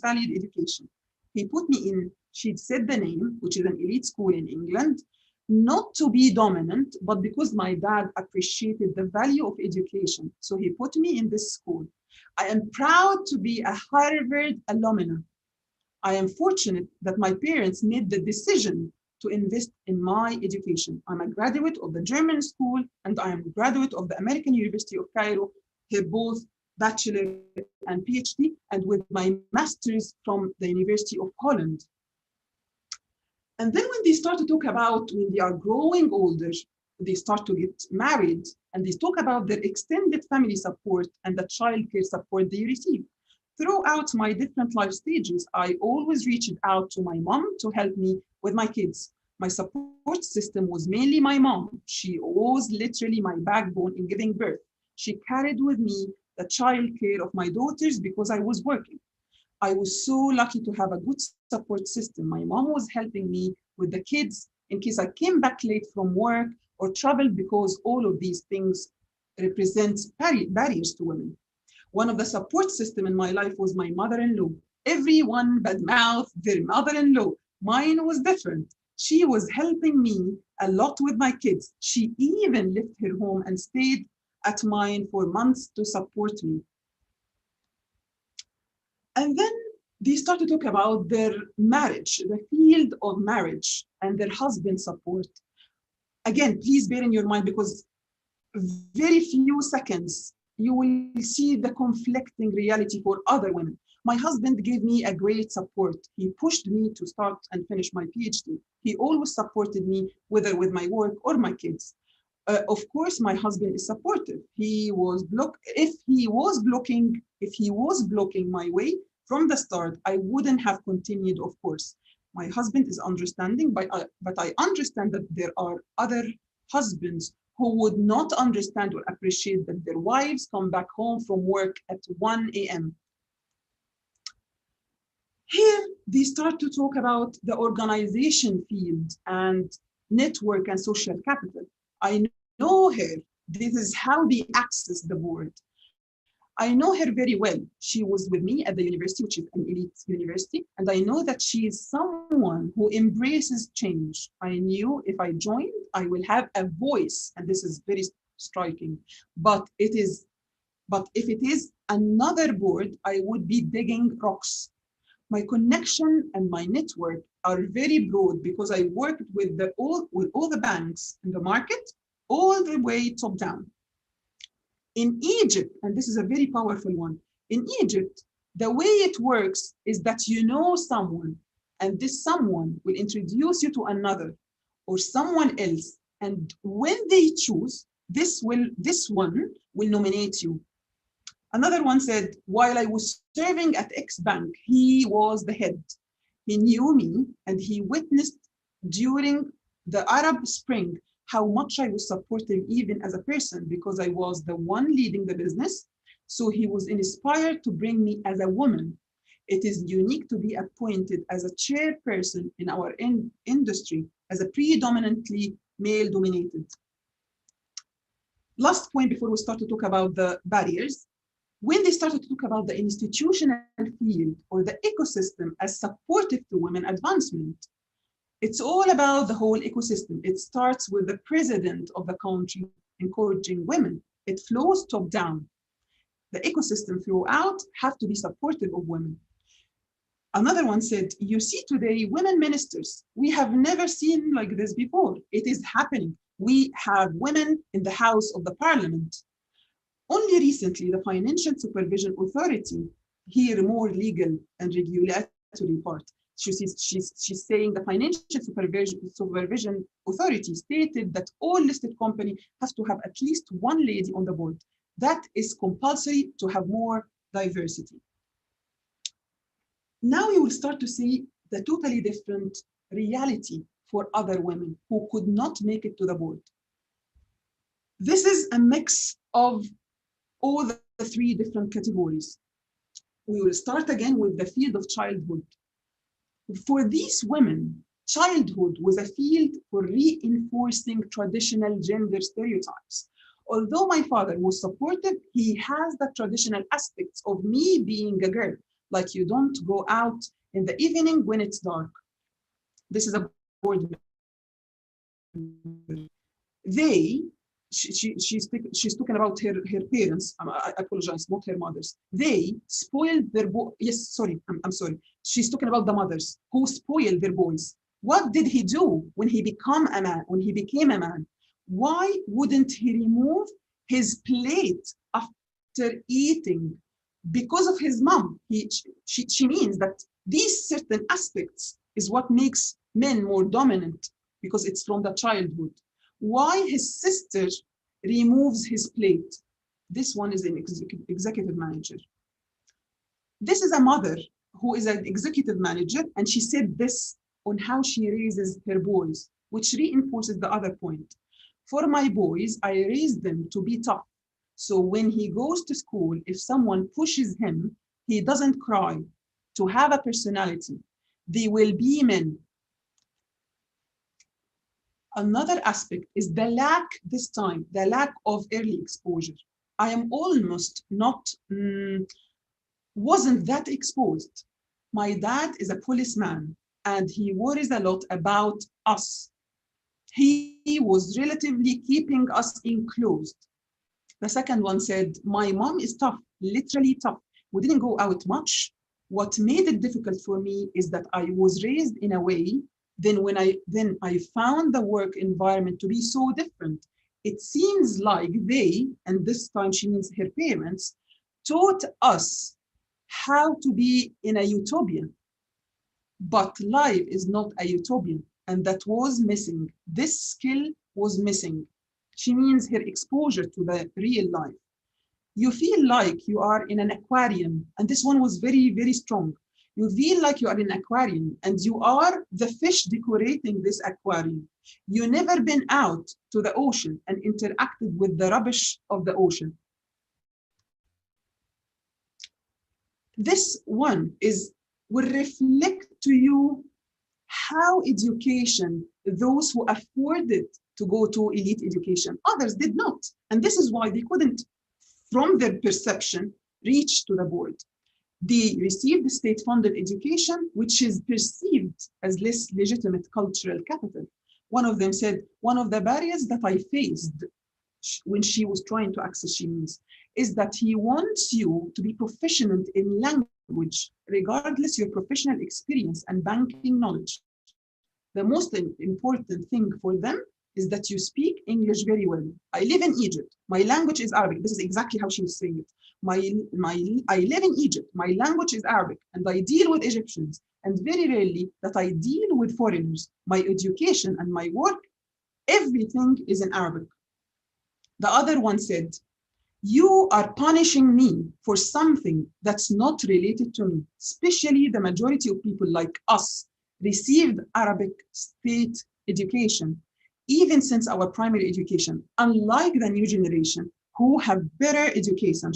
valued education. He put me in, she said the name, which is an elite school in England, not to be dominant, but because my dad appreciated the value of education. So he put me in this school. I am proud to be a Harvard alumna. I am fortunate that my parents made the decision to invest in my education. I'm a graduate of the German school, and I am a graduate of the American University of Cairo, both bachelor and PhD, and with my master's from the University of Holland. And then when they start to talk about when they are growing older, they start to get married, and they talk about their extended family support and the childcare support they receive. Throughout my different life stages, I always reached out to my mom to help me with my kids. My support system was mainly my mom. She was literally my backbone in giving birth. She carried with me the childcare of my daughters because I was working. I was so lucky to have a good support system. My mom was helping me with the kids in case I came back late from work or traveled, because all of these things represent barriers to women. One of the support system in my life was my mother-in-law. Everyone badmouth their mother-in-law. Mine was different. She was helping me a lot with my kids. She even left her home and stayed at mine for months to support me. And then they start to talk about their marriage, the field of marriage, and their husband support. Again, please bear in your mind, because very few seconds you will see the conflicting reality for other women. My husband gave me a great support. He pushed me to start and finish my PhD. He always supported me, whether with my work or my kids. Of course, my husband is supportive. If he was blocking my way from the start, I wouldn't have continued, of course. My husband is understanding, but I understand that there are other husbands who would not understand or appreciate that their wives come back home from work at 1 a.m. Here, they start to talk about the organization field and network and social capital. I know her. This is how they access the board. I know her very well. She was with me at the university, which is an elite university, and I know that she is someone who embraces change. I knew if I joined, I will have a voice, and this is very striking. But if it is another board, I would be digging rocks. My connection and my network are very broad because I worked with all the banks in the market, all the way top down. In Egypt, and this is a very powerful one, in Egypt, the way it works is that you know someone, and this someone will introduce you to another or someone else. And when they choose, this one will nominate you. Another one said, while I was serving at X bank, he was the head. He knew me, and he witnessed during the Arab Spring how much I was supportive even as a person, because I was the one leading the business. So he was inspired to bring me as a woman. It is unique to be appointed as a chairperson in our industry as a predominantly male-dominated. Last point before we start to talk about the barriers. When they started to talk about the institutional field or the ecosystem as supportive to women advancement, it's all about the whole ecosystem. It starts with the president of the country encouraging women. It flows top down. The ecosystem throughout have to be supportive of women. Another one said, you see today women ministers. We have never seen like this before. It is happening. We have women in the House of the Parliament. Only recently, the Financial Supervision Authority, here more legal and regulatory part, she's saying the Financial Supervision Authority stated that all listed companies have to have at least one lady on the board. That is compulsory to have more diversity. Now you will start to see the totally different reality for other women who could not make it to the board. This is a mix of all the three different categories. We will start again with the field of childhood. For these women, childhood was a field for reinforcing traditional gender stereotypes. Although my father was supportive, he has the traditional aspects of me being a girl, like you don't go out in the evening when it's dark. This is a board member. She's talking about her parents. I apologize, not her mothers. They spoiled their I'm sorry. She's talking about the mothers who spoiled their boys. What did he do when he became a man? Why wouldn't he remove his plate after eating? Because of his mom. She means that these certain aspects is what makes men more dominant because it's from the childhood. Why his sister removes his plate. This one is an executive manager. This is a mother who is an executive manager, and she said this on how she raises her boys, which reinforces the other point. For my boys, I raise them to be tough. So when he goes to school, if someone pushes him, he doesn't cry. To have a personality, they will be men. Another aspect is the lack, this time, the lack of early exposure. I am almost not, wasn't that exposed. My dad is a policeman and he worries a lot about us. He was relatively keeping us enclosed. The second one said, my mom is tough, literally tough. We didn't go out much. What made it difficult for me is that I was raised in a way, then I found the work environment to be so different. It seems like they, and this time she means her parents, taught us how to be in a utopia. But life is not a utopia, and that was missing. This skill was missing. She means her exposure to the real life. You feel like you are in an aquarium, and this one was very, very strong. You feel like you are in an aquarium and you are the fish decorating this aquarium. You've never been out to the ocean and interacted with the rubbish of the ocean. This one will reflect to you how education, those who afforded to go to elite education, others did not. And this is why they couldn't, from their perception, reach to the board. They received state-funded education, which is perceived as less legitimate cultural capital. One of them said, one of the barriers that I faced when she was trying to access Chinese is that he wants you to be proficient in language, regardless your professional experience and banking knowledge. The most important thing for them is that you speak English very well. I live in Egypt. My language is Arabic. This is exactly how she was saying it. I live in Egypt. My language is Arabic, and I deal with Egyptians. And very rarely that I deal with foreigners. My education and my work, everything is in Arabic. The other one said, you are punishing me for something that's not related to me, especially the majority of people like us received Arabic state education, even since our primary education, unlike the new generation who have better education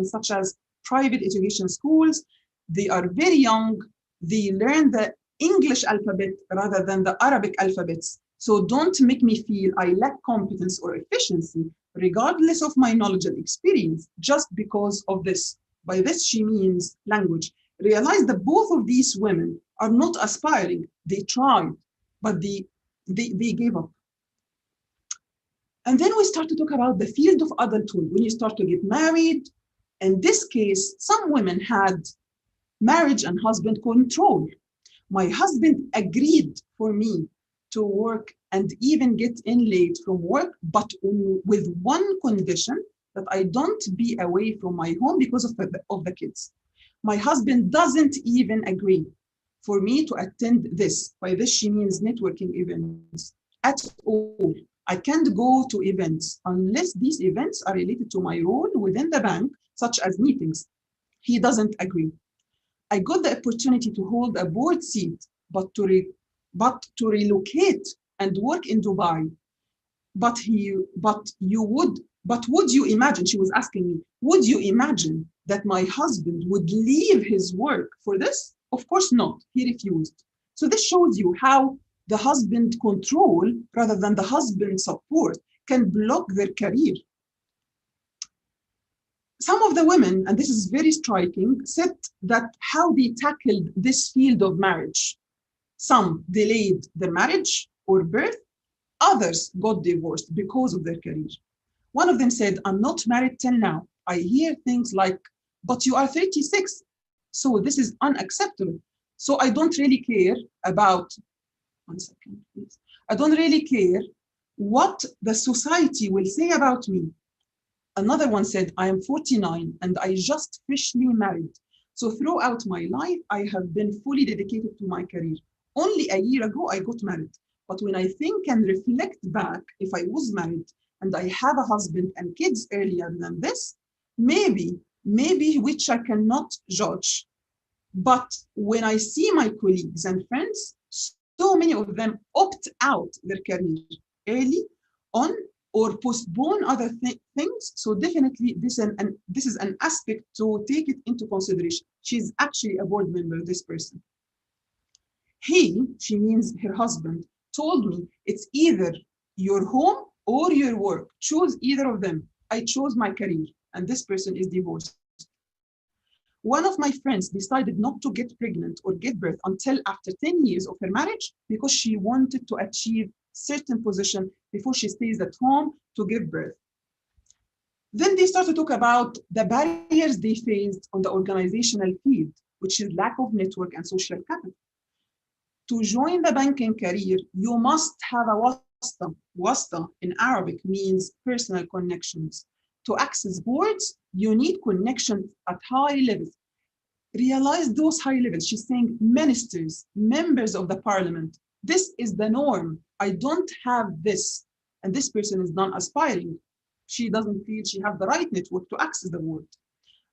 such as private education schools. They are very young. They learn the English alphabet rather than the Arabic alphabets. So don't make me feel I lack competence or efficiency, regardless of my knowledge and experience, just because of this. By this, she means language. Realize that both of these women are not aspiring. They tried, but they gave up. And then we start to talk about the field of adulthood. When you start to get married, in this case, some women had marriage and husband control. My husband agreed for me to work and even get in late from work, but with one condition, that I don't be away from my home because of the kids. My husband doesn't even agree for me to attend this. By this, she means networking events at all. I can't go to events unless these events are related to my role within the bank, such as meetings. He doesn't agree. I got the opportunity to hold a board seat, but to relocate and work in Dubai. But would you imagine, she was asking me, would you imagine that my husband would leave his work for this? Of course not, he refused. So this shows you how the husband control rather than the husband support can block their career. Some of the women, and this is very striking, said that how they tackled this field of marriage. Some delayed their marriage or birth, others got divorced because of their career. One of them said, I'm not married till now. I hear things like, but you are 36, so this is unacceptable. So I don't really care about, one second, please. I don't really care what the society will say about me. Another one said, I am 49 and I just freshly married. So throughout my life, I have been fully dedicated to my career. Only a year ago, I got married. But when I think and reflect back, if I was married and I have a husband and kids earlier than this, maybe, which I cannot judge. But when I see my colleagues and friends, so many of them opt out their career early on or postpone other things. So definitely this is an aspect to take it into consideration. She's actually a board member, this person. She means her husband, told me it's either your home or your work. Choose either of them. I chose my career, and this person is divorced. One of my friends decided not to get pregnant or give birth until after 10 years of her marriage because she wanted to achieve certain position before she stays at home to give birth. Then they start to talk about the barriers they faced on the organizational field, which is lack of network and social capital. To join the banking career, you must have a wasta. Wasta in Arabic means personal connections. To access boards, you need connections at high levels. Realize those high levels. She's saying ministers, members of the parliament. This is the norm. I don't have this. And this person is non-aspiring. She doesn't feel she has the right network to access the board.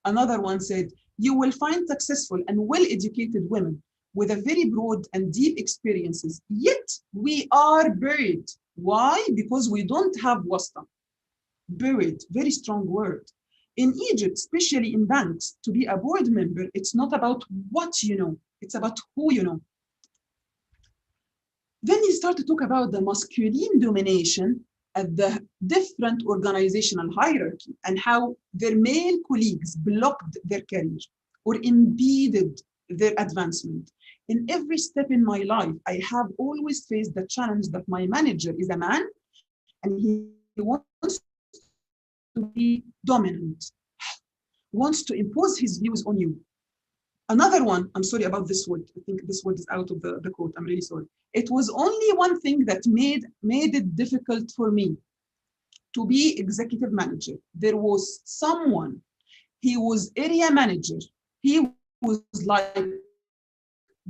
Another one said, you will find successful and well-educated women with a very broad and deep experiences, yet we are buried. Why? Because we don't have wasta. Buried, very strong word. In Egypt, especially in banks, to be a board member, it's not about what you know, it's about who you know. Then you start to talk about the masculine domination at the different organizational hierarchy and how their male colleagues blocked their career or impeded their advancement. In every step in my life, I have always faced the challenge that my manager is a man and he wants to be dominant, wants to impose his views on you. Another one, I'm sorry about this word. I think this word is out of the quote. I'm really sorry. It was only one thing that made it difficult for me to be executive manager. There was someone, he was area manager. He was like,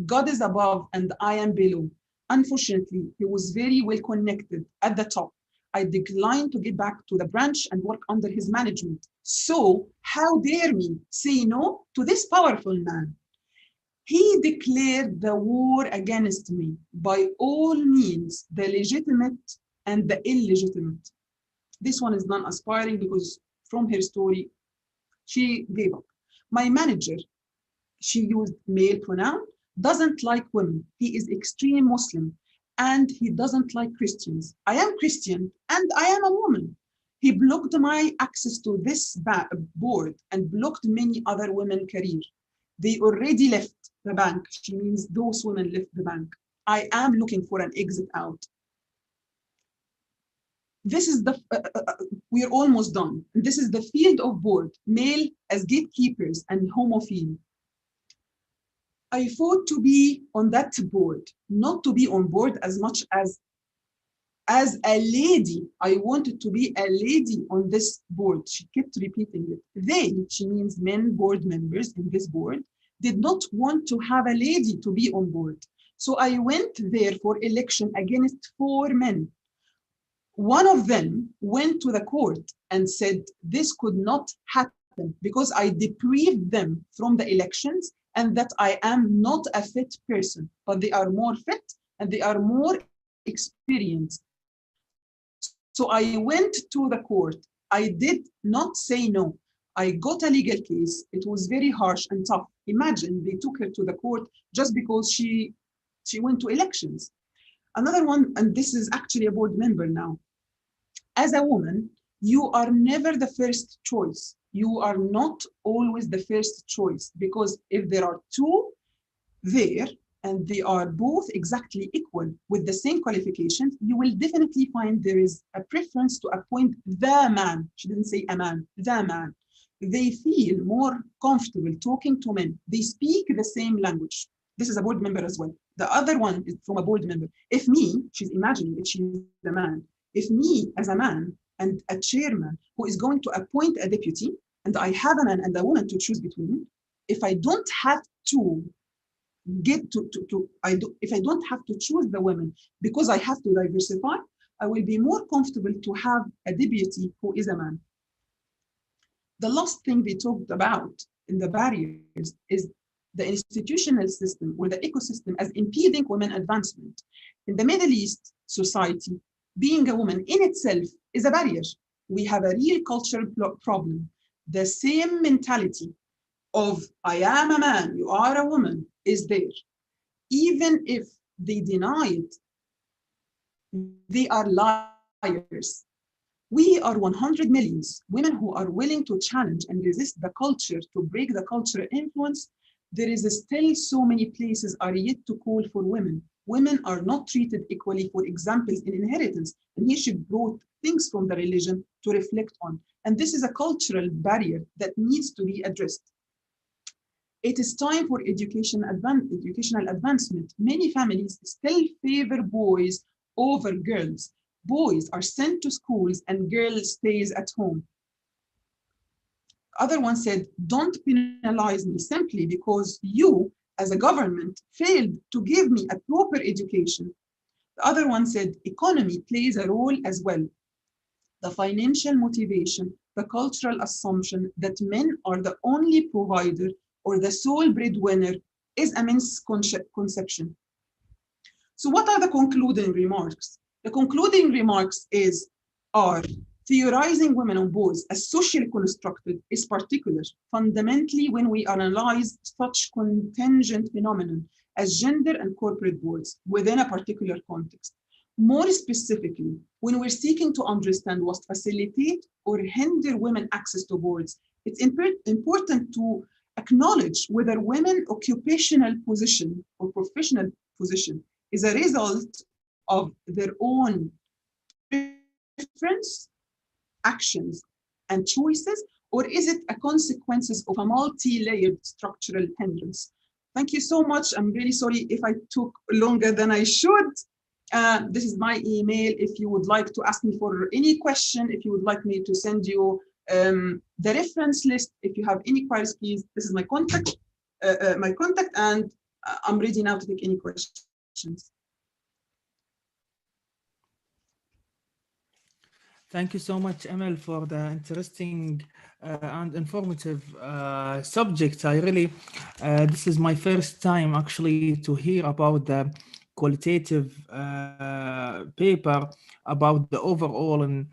God is above and I am below. Unfortunately, he was very well connected at the top. I declined to get back to the branch and work under his management. So how dare me say no to this powerful man? He declared the war against me by all means, the legitimate and the illegitimate. This one is non-aspiring because from her story, she gave up. My manager, she used male pronoun, doesn't like women. He is extreme Muslim and he doesn't like Christians. I am Christian and I am a woman. He blocked my access to this board and blocked many other women career. They already left the bank. She means those women left the bank. I am looking for an exit out. This is we're almost done. This is the field of board, male as gatekeepers and homophile. I fought to be on that board, not to be on board as much as a lady. I wanted to be a lady on this board. She kept repeating it. They, she means men board members in this board, did not want to have a lady to be on board. So I went there for election against 4 men. One of them went to the court and said this could not happen because I deprived them from the elections and that I am not a fit person, but they are more fit and they are more experienced. So I went to the court. I did not say no. I got a legal case. It was very harsh and tough. Imagine they took her to the court just because she went to elections. Another one, and this is actually a board member now. As a woman, you are never the first choice. You are not always the first choice because if there are 2 there and they are both exactly equal with the same qualifications, you will definitely find there is a preference to appoint the man. She didn't say a man, the man. They feel more comfortable talking to men. They speak the same language. This is a board member as well. The other one is from a board member. If me, she's imagining that she's the man. If me as a man and a chairman who is going to appoint a deputy, and I have a man and a woman to choose between, if I don't have to get if I don't have to choose the women because I have to diversify, I will be more comfortable to have a deputy who is a man. The last thing they talked about in the barriers is the institutional system or the ecosystem as impeding women advancement. In the Middle East society, being a woman in itself is a barrier. We have a real cultural problem. The same mentality of I am a man, you are a woman is there. Even if they deny it, they are liars. We are 100 millions women who are willing to challenge and resist the culture, to break the cultural influence. There is still so many places are yet to call for women. Women are not treated equally, for example, in inheritance. And here she brought things from the religion to reflect on. And this is a cultural barrier that needs to be addressed. It is time for educational advancement. Many families still favor boys over girls. Boys are sent to schools and girls stays at home. Other one said, don't penalize me simply because you, as a government, failed to give me a proper education. The other one said, economy plays a role as well. The financial motivation, the cultural assumption that men are the only provider or the sole breadwinner is a misconception. So what are the concluding remarks? The concluding remarks are theorizing women on boards as socially constructed is particular. Fundamentally, when we analyze such contingent phenomenon as gender and corporate boards within a particular context. More specifically, when we're seeking to understand what facilitate or hinder women access to boards, it's important to acknowledge whether women occupational position or professional position is a result of their own preference, actions, and choices, or is it a consequences of a multi-layered structural hindrance? Thank you so much. I'm really sorry if I took longer than I should. This is my email if you would like to ask me for any question, if you would like me to send you the reference list, if you have any queries, please, this is my contact, and I'm ready now to take any questions. Thank you so much, Emil, for the interesting and informative subject. I really, this is my first time actually to hear about the qualitative paper about the overall and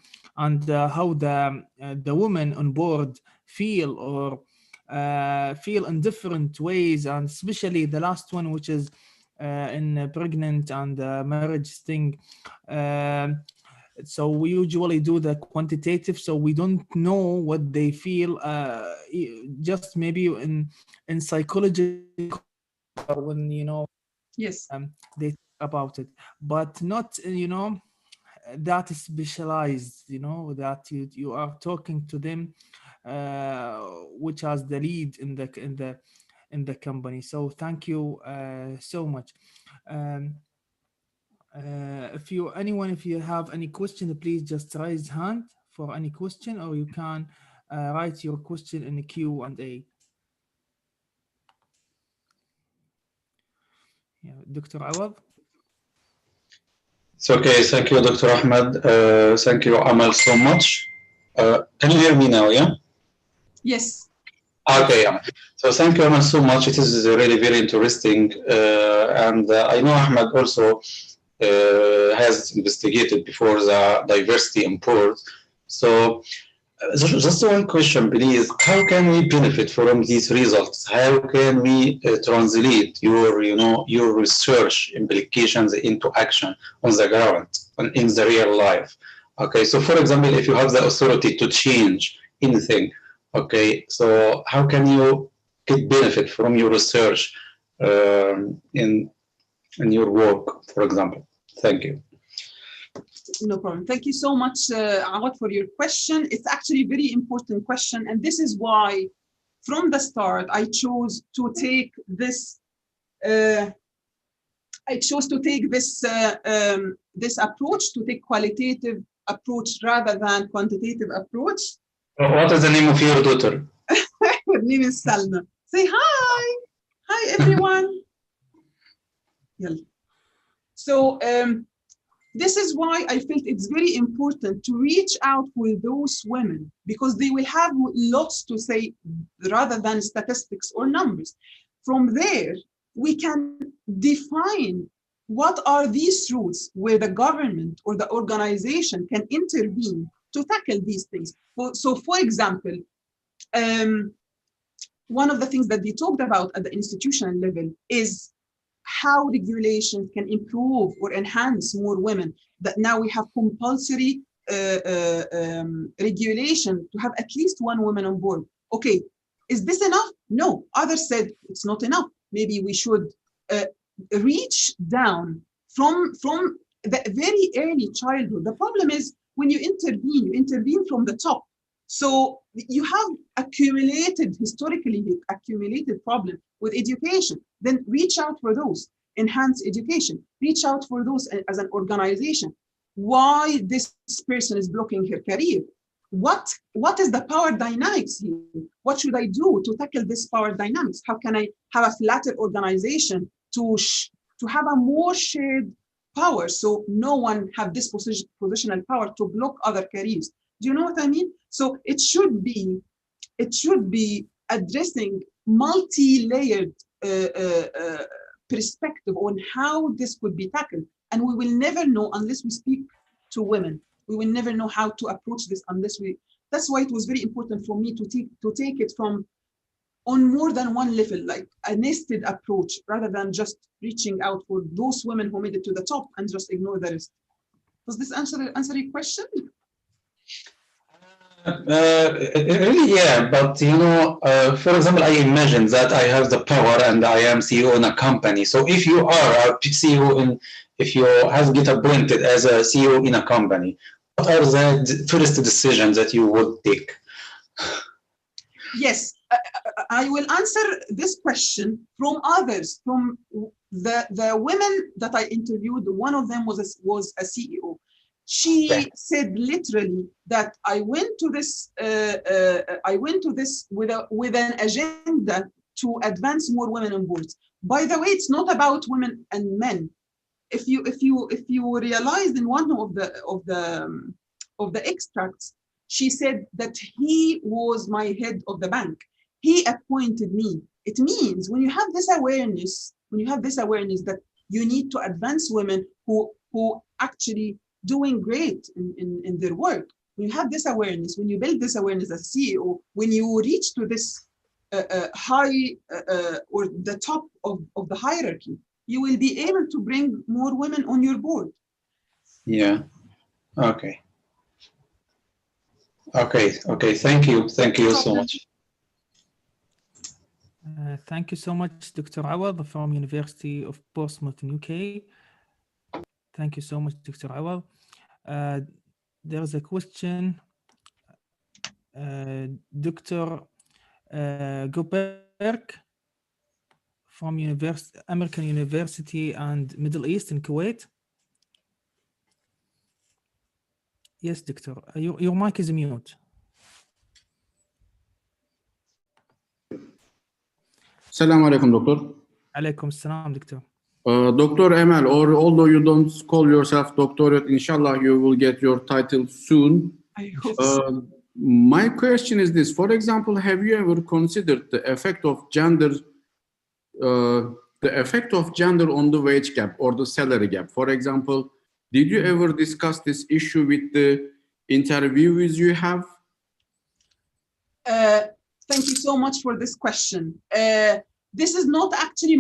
how the women on board feel or feel in different ways, and especially the last one, which is in pregnant and marriage thing. So we usually do the quantitative, so we don't know what they feel, just maybe in psychology when Yes, they talk about it, but not that is specialized, that you are talking to them, which has the lead in the company. So thank you so much. If you have any question, please just raise hand for any question, or you can write your question in the Q&A. Yeah, Dr. Awad. It's okay. Thank you, Dr. Ahmed. Thank you, Amal, so much. Can you hear me now? Yeah. yes. Okay. Yeah. So thank you, Amal, so much. It is really very interesting, and I know Ahmed also has investigated before the diversity in board. So just one question, please. How can we benefit from these results? How can we translate your research implications into action on the ground, in the real life? Okay, so for example, if you have the authority to change anything, okay, so how can you get benefit from your research in your work, for example? Thank you. No problem. Thank you so much, Awad, for your question. It's actually a very important question. And this is why, from the start, I chose to take this this approach, to take qualitative approach rather than quantitative approach. What is the name of your daughter? Her name is Salma. Say hi. Hi, everyone. Yeah. So this is why I felt it's very important to reach out with those women, because they will have lots to say rather than statistics or numbers. From there, we can define what are these routes where the government or the organization can intervene to tackle these things. So for example, one of the things that they talked about at the institutional level is how regulations can improve or enhance more women. That now we have compulsory regulation to have at least one woman on board. Okay, is this enough? No. Others said it's not enough. Maybe we should reach down from the very early childhood. The problem is when you intervene from the top. So you have historically accumulated problem with education. Then reach out for those, enhance education, reach out for those as an organization. Why this person is blocking her career? What is the power dynamics here? What should I do to tackle this power dynamics? How can I have a flatter organization to have a more shared power, so no one have this positional power to block other careers? Do you know what I mean? So it should be addressing multi-layered perspective on how this could be tackled. And we will never know unless we speak to women. We will never know how to approach this unless we. That's why it was very important for me to take it from on more than one level, like a nested approach, rather than just reaching out for those women who made it to the top and just ignore the rest. Does this answer your question? Really, yeah, but for example, I imagine that I have the power and I am CEO in a company. So if you are a CEO if you have get appointed as a CEO in a company, what are the first decisions that you would take? Yes, I will answer this question from others, from the women that I interviewed. One of them was a CEO. She said literally that I went to this with an agenda to advance more women on boards. By the way, it's not about women and men. If you realized in one of the extracts, she said that he was my head of the bank. He appointed me. It means when you have this awareness that you need to advance women who actually doing great in their work. When you have this awareness, when you build this awareness as CEO, when you reach to this high or the top of the hierarchy, you will be able to bring more women on your board. Yeah. Okay. Thank you so much. Thank you so much, Dr. Awad from University of Portsmouth in UK. Thank you so much, Dr. Awad. There's a question. Dr. Goberg from American University and Middle East in Kuwait. Yes, Doctor. Your mic is mute. Assalamu alaikum, Doctor. Alaikum salam, Doctor. Dr. Emel, or although you don't call yourself doctorate, inshallah you will get your title soon. I hope so. My question is this: for example, have you ever considered the effect of gender on the wage gap or the salary gap? For example, did you ever discuss this issue with the interviewees you have? Thank you so much for this question. This is not actually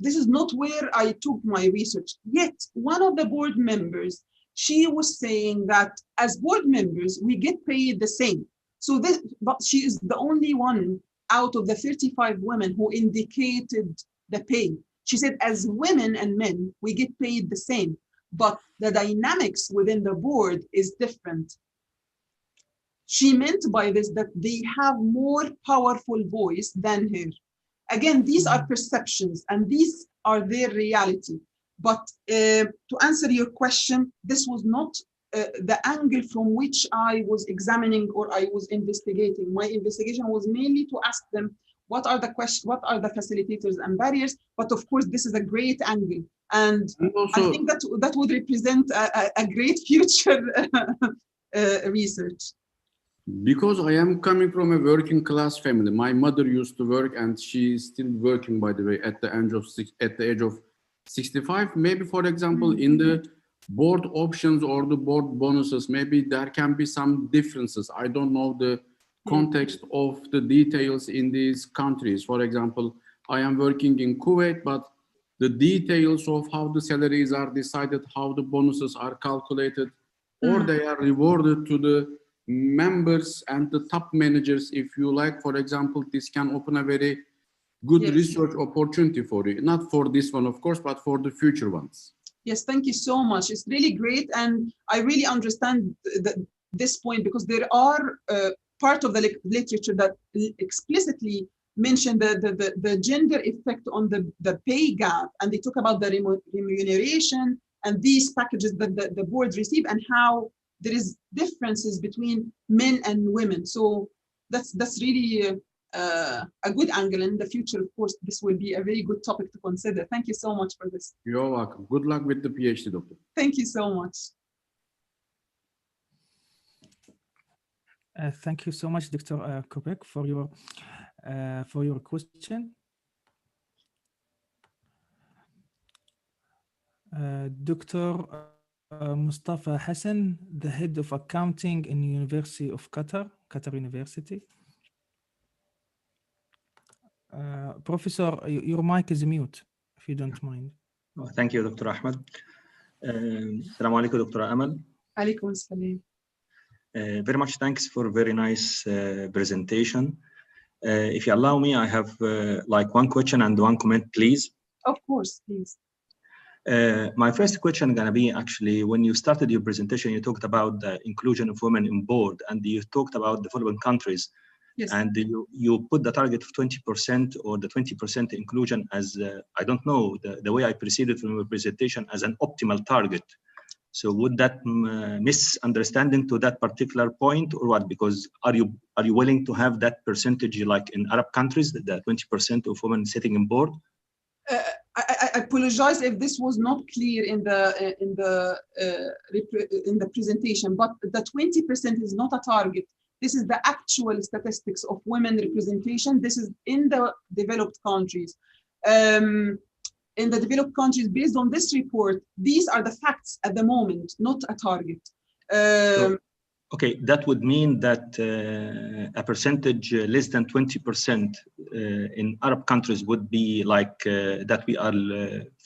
this is not where I took my research. Yet one of the board members, she was saying that as board members, we get paid the same. So but she is the only one out of the 35 women who indicated the pay. She said, as women and men, we get paid the same, but the dynamics within the board is different. She meant by this that they have more powerful voice than her. Again, these are perceptions and these are their reality. But to answer your question, this was not the angle from which I was examining or I was investigating. My investigation was mainly to ask them, what are the questions, what are the facilitators and barriers. But of course, this is a great angle, and also, I think that would represent a great future research. because I am coming from a working class family, my mother used to work, and she's still working, by the way, at the age of 65. Maybe, for example, in the board options or the board bonuses, maybe there can be some differences. I don't know the context of the details in these countries. For example, I am working in Kuwait, but the details of how the salaries are decided, how the bonuses are calculated, or they are rewarded to the members and the top managers, if you like, for example, this can open a very good research opportunity for you. Not for this one, of course, but for the future ones. Yes, thank you so much. It's really great. And I really understand this point, because there are part of the literature that explicitly mention the gender effect on the pay gap. And they talk about the remuneration and these packages that the boards receive, and how there is differences between men and women. So that's really a good angle. In the future, of course, this will be a very good topic to consider. Thank you so much for this. You're welcome. Good luck with the PhD, doctor. Thank you so much. Thank you so much, Dr. Kopek, for your question. Dr. Mustafa Hassan, the head of accounting in University of Qatar University. Professor, your mic is mute, if you don't mind. Oh, thank you, Dr. Ahmed. Assalamu alaikum, Dr. Amal. Alaikum assalam. Very much thanks for a very nice presentation. If you allow me, I have like one question and one comment, please. Of course, please. My first question is going to be, actually, when you started your presentation, you talked about the inclusion of women in board, and you talked about developing countries. Yes. And you put the target of 20% or the 20% inclusion as, I don't know, the way I perceived it from your presentation, as an optimal target. So would that misunderstanding to that particular point, or what? Because are you willing to have that percentage like in Arab countries, the 20% of women sitting in board? I apologize if this was not clear in the presentation, but the 20% is not a target. This is the actual statistics of women representation. This is in the developed countries. In the developed countries, based on this report, these are the facts at the moment, not a target. Okay, that would mean that a percentage less than 20% in Arab countries would be like that we are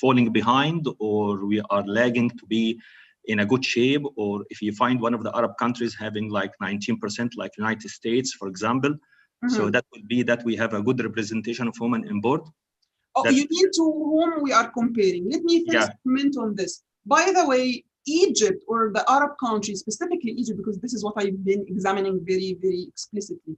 falling behind, or we are lagging to be in a good shape. Or if you find one of the Arab countries having like 19%, like United States, for example, so that would be that we have a good representation of women in board. Oh, you mean to whom we are comparing? Let me first comment on this. By the way, Egypt, or the Arab countries, specifically Egypt, because this is what I've been examining very, very explicitly.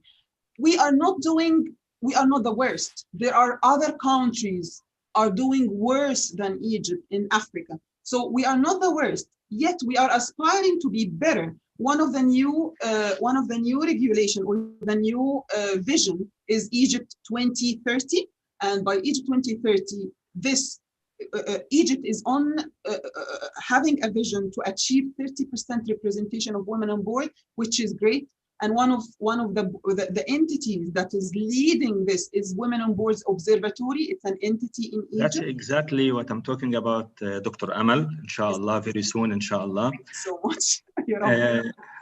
We are not the worst. There are other countries are doing worse than Egypt in Africa. So we are not the worst, yet we are aspiring to be better. One of the new regulation, or the new vision, is Egypt 2030. And by Egypt 2030, Egypt is on having a vision to achieve 30% representation of women on board, which is great. And one of the entities that is leading this is Women on Boards Observatory. It's an entity in Egypt. That's exactly what I'm talking about, Dr. Amal. Inshallah, very soon, inshallah. Thank you so much.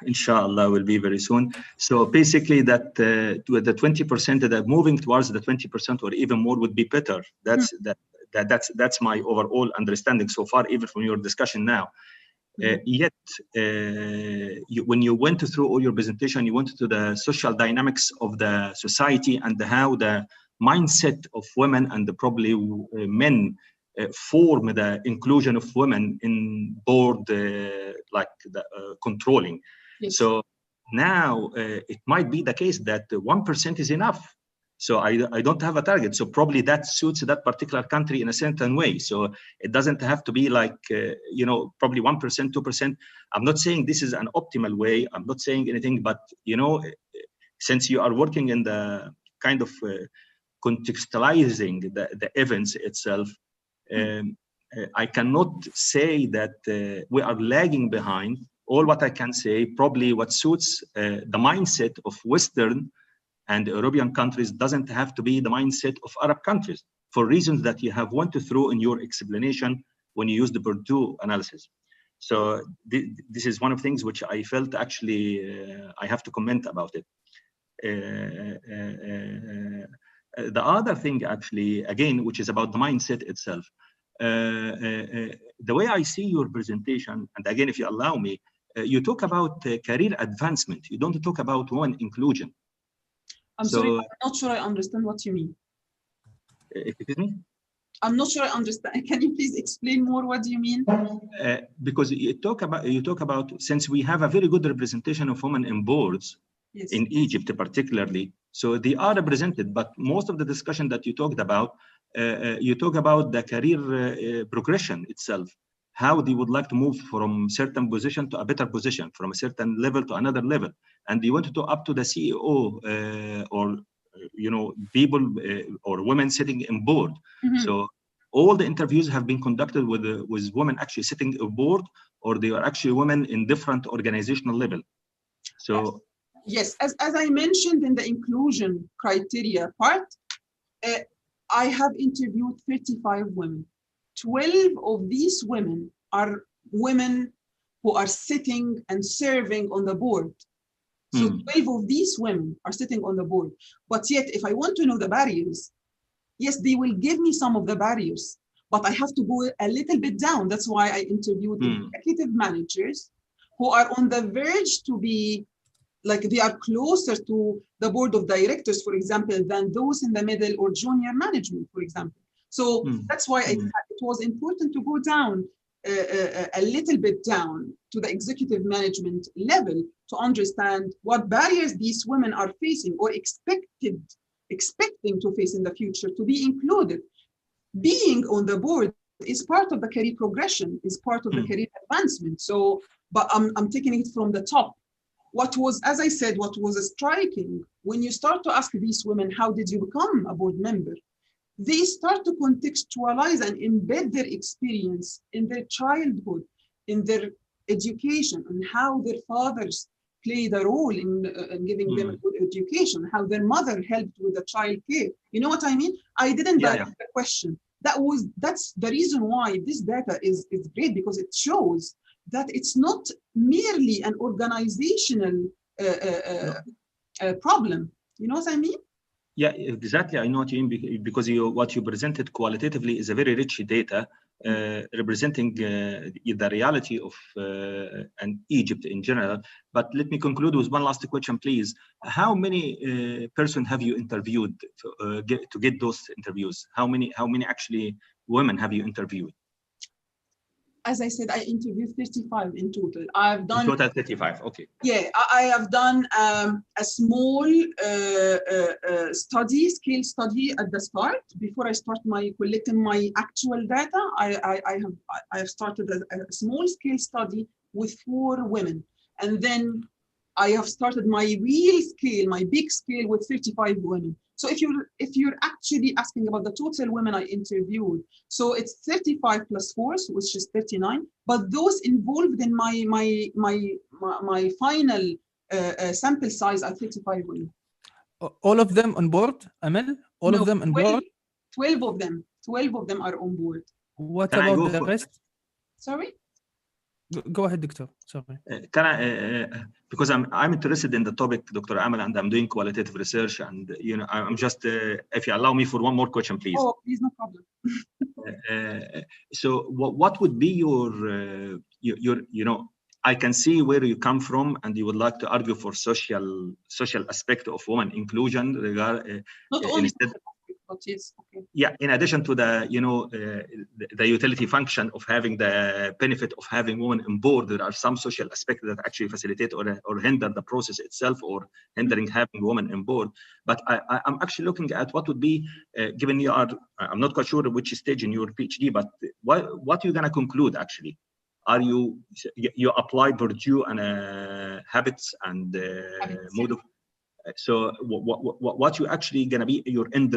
Inshallah, will be very soon. So basically, that the 20%, that moving towards the 20% or even more would be better. That's my overall understanding so far, even from your discussion now. Yet, when you went through all your presentation, you went to the social dynamics of the society and how the mindset of women and probably men form the inclusion of women in board, like the controlling. Yes. So now it might be the case that 1% is enough. So I don't have a target. So probably that suits that particular country in a certain way. So it doesn't have to be like, probably 1%, 2%. I'm not saying this is an optimal way. I'm not saying anything, but, since you are working in the kind of contextualizing the events itself, I cannot say that we are lagging behind. All what I can say, probably what suits the mindset of Western and European countries doesn't have to be the mindset of Arab countries, for reasons that you have went through in your explanation when you use the Purdue analysis. So this is one of the things which I felt actually I have to comment about it. The other thing actually, again, which is about the mindset itself, the way I see your presentation, and again, if you allow me, you talk about career advancement. You don't talk about women inclusion. I'm sorry, I'm not sure I understand what you mean. Excuse me? I'm not sure I understand. Can you please explain more? What do you mean? Because you talk about since we have a very good representation of women in boards, yes, in Egypt particularly, so they are represented. But most of the discussion that you talked about, you talk about the career progression itself, how they would like to move from certain position to a better position, from a certain level to another level, and they want to up to the CEO or people or women sitting in board. Mm-hmm. So all the interviews have been conducted with women actually sitting on board, or they are actually women in different organizational level. So yes, as I mentioned in the inclusion criteria part, I have interviewed 35 women. 12 of these women are women who are sitting and serving on the board. So 12 of these women are sitting on the board. But yet, if I want to know the barriers, yes, they will give me some of the barriers, but I have to go a little bit down. That's why I interviewed executive managers who are on the verge to be, like they are closer to the board of directors, for example, than those in the middle or junior management, for example. So that's why it was important to go down a little bit down to the executive management level to understand what barriers these women are facing or expecting to face in the future to be included. Being on the board is part of the career progression, is part of the career advancement. So, but I'm taking it from the top. What was, as I said, what was striking when you start to ask these women, how did you become a board member? They start to contextualize and embed their experience in their childhood, in their education, and how their fathers played a role in giving them a good education, how their mother helped with the child care. You know what I mean? I didn't direct the question. That's the reason why this data is great, because it shows that it's not merely an organizational problem. You know what I mean? Yeah, exactly. I know what you mean, because what you presented qualitatively is a very rich data representing the reality of and Egypt in general. But let me conclude with one last question, please. How many persons have you interviewed to get those interviews? How many actually women have you interviewed? As I said, I interviewed 35 in total. I've done in total 35. Okay. Yeah, I have done a small scale study at the start. Before I start collecting my actual data, I have started a small scale study with 4 women, and then I have started my real scale, my big scale, with 35 women. So if you're actually asking about the total women I interviewed, so it's 35 plus 4, which is 39. But those involved in my final sample size are 35 women. All of them on board, Amel? All of them on board? 12 of them. 12 of them are on board. What about the rest? Sorry? Go ahead, Doctor. Sorry. Can I, because I'm interested in the topic, Dr. Amal, and I'm doing qualitative research, and I'm just, if you allow me for one more question, please. Oh, please, no problem. So, what would be your I can see where you come from, and you would like to argue for social aspect of women inclusion, not only. But yes, okay. Yeah, in addition to the the utility function of having the benefit of having women on board, there are some social aspects that actually facilitate or hinder the process itself, or hindering having women on board. But I'm actually looking at what would be, given you are, I'm not quite sure which stage in your PhD, but what you're going to conclude actually. Are you apply Purdue and habits and mode of, so what you actually going to be your end,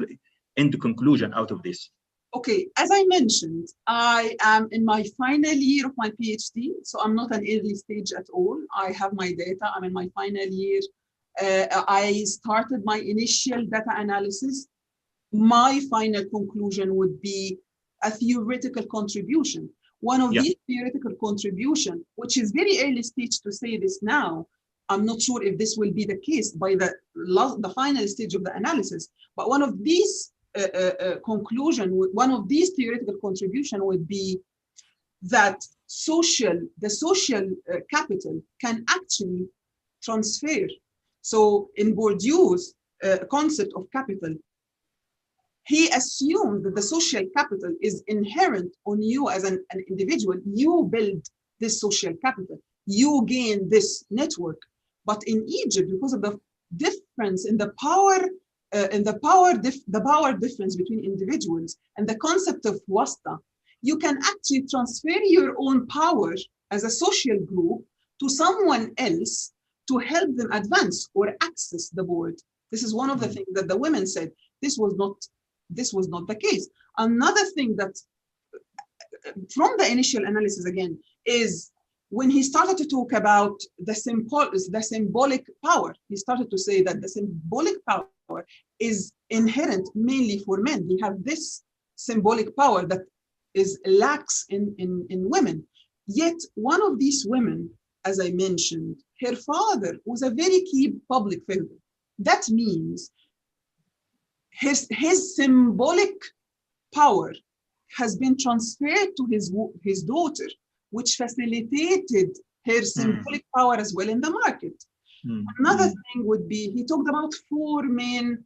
end conclusion out of this? Okay, as I mentioned, I am in my final year of my PhD, so I'm not an early stage at all. I have my data, I'm in my final year. I started my initial data analysis. My final conclusion would be a theoretical contribution. One of these theoretical contribution, which is very early stage to say this now, I'm not sure if this will be the case by the final stage of the analysis, but one of these one of these theoretical contribution would be that the social capital can actually transfer. So in Bourdieu's concept of capital, he assumed that the social capital is inherent on you as an individual. You build this social capital, you gain this network. But in Egypt, because of the difference in the power, the power difference between individuals and the concept of wasta, you can actually transfer your own power as a social group to someone else to help them advance or access the board. This is one of the things that the women said. This was not the case. Another thing that from the initial analysis again is when he started to talk about the symbolic power, he started to say that the symbolic power is inherent mainly for men. They have this symbolic power that is lacks in women. Yet one of these women, as I mentioned, her father was a very key public figure. That means his symbolic power has been transferred to his daughter, which facilitated her symbolic power as well in the market. Another thing would be, he talked about 4 main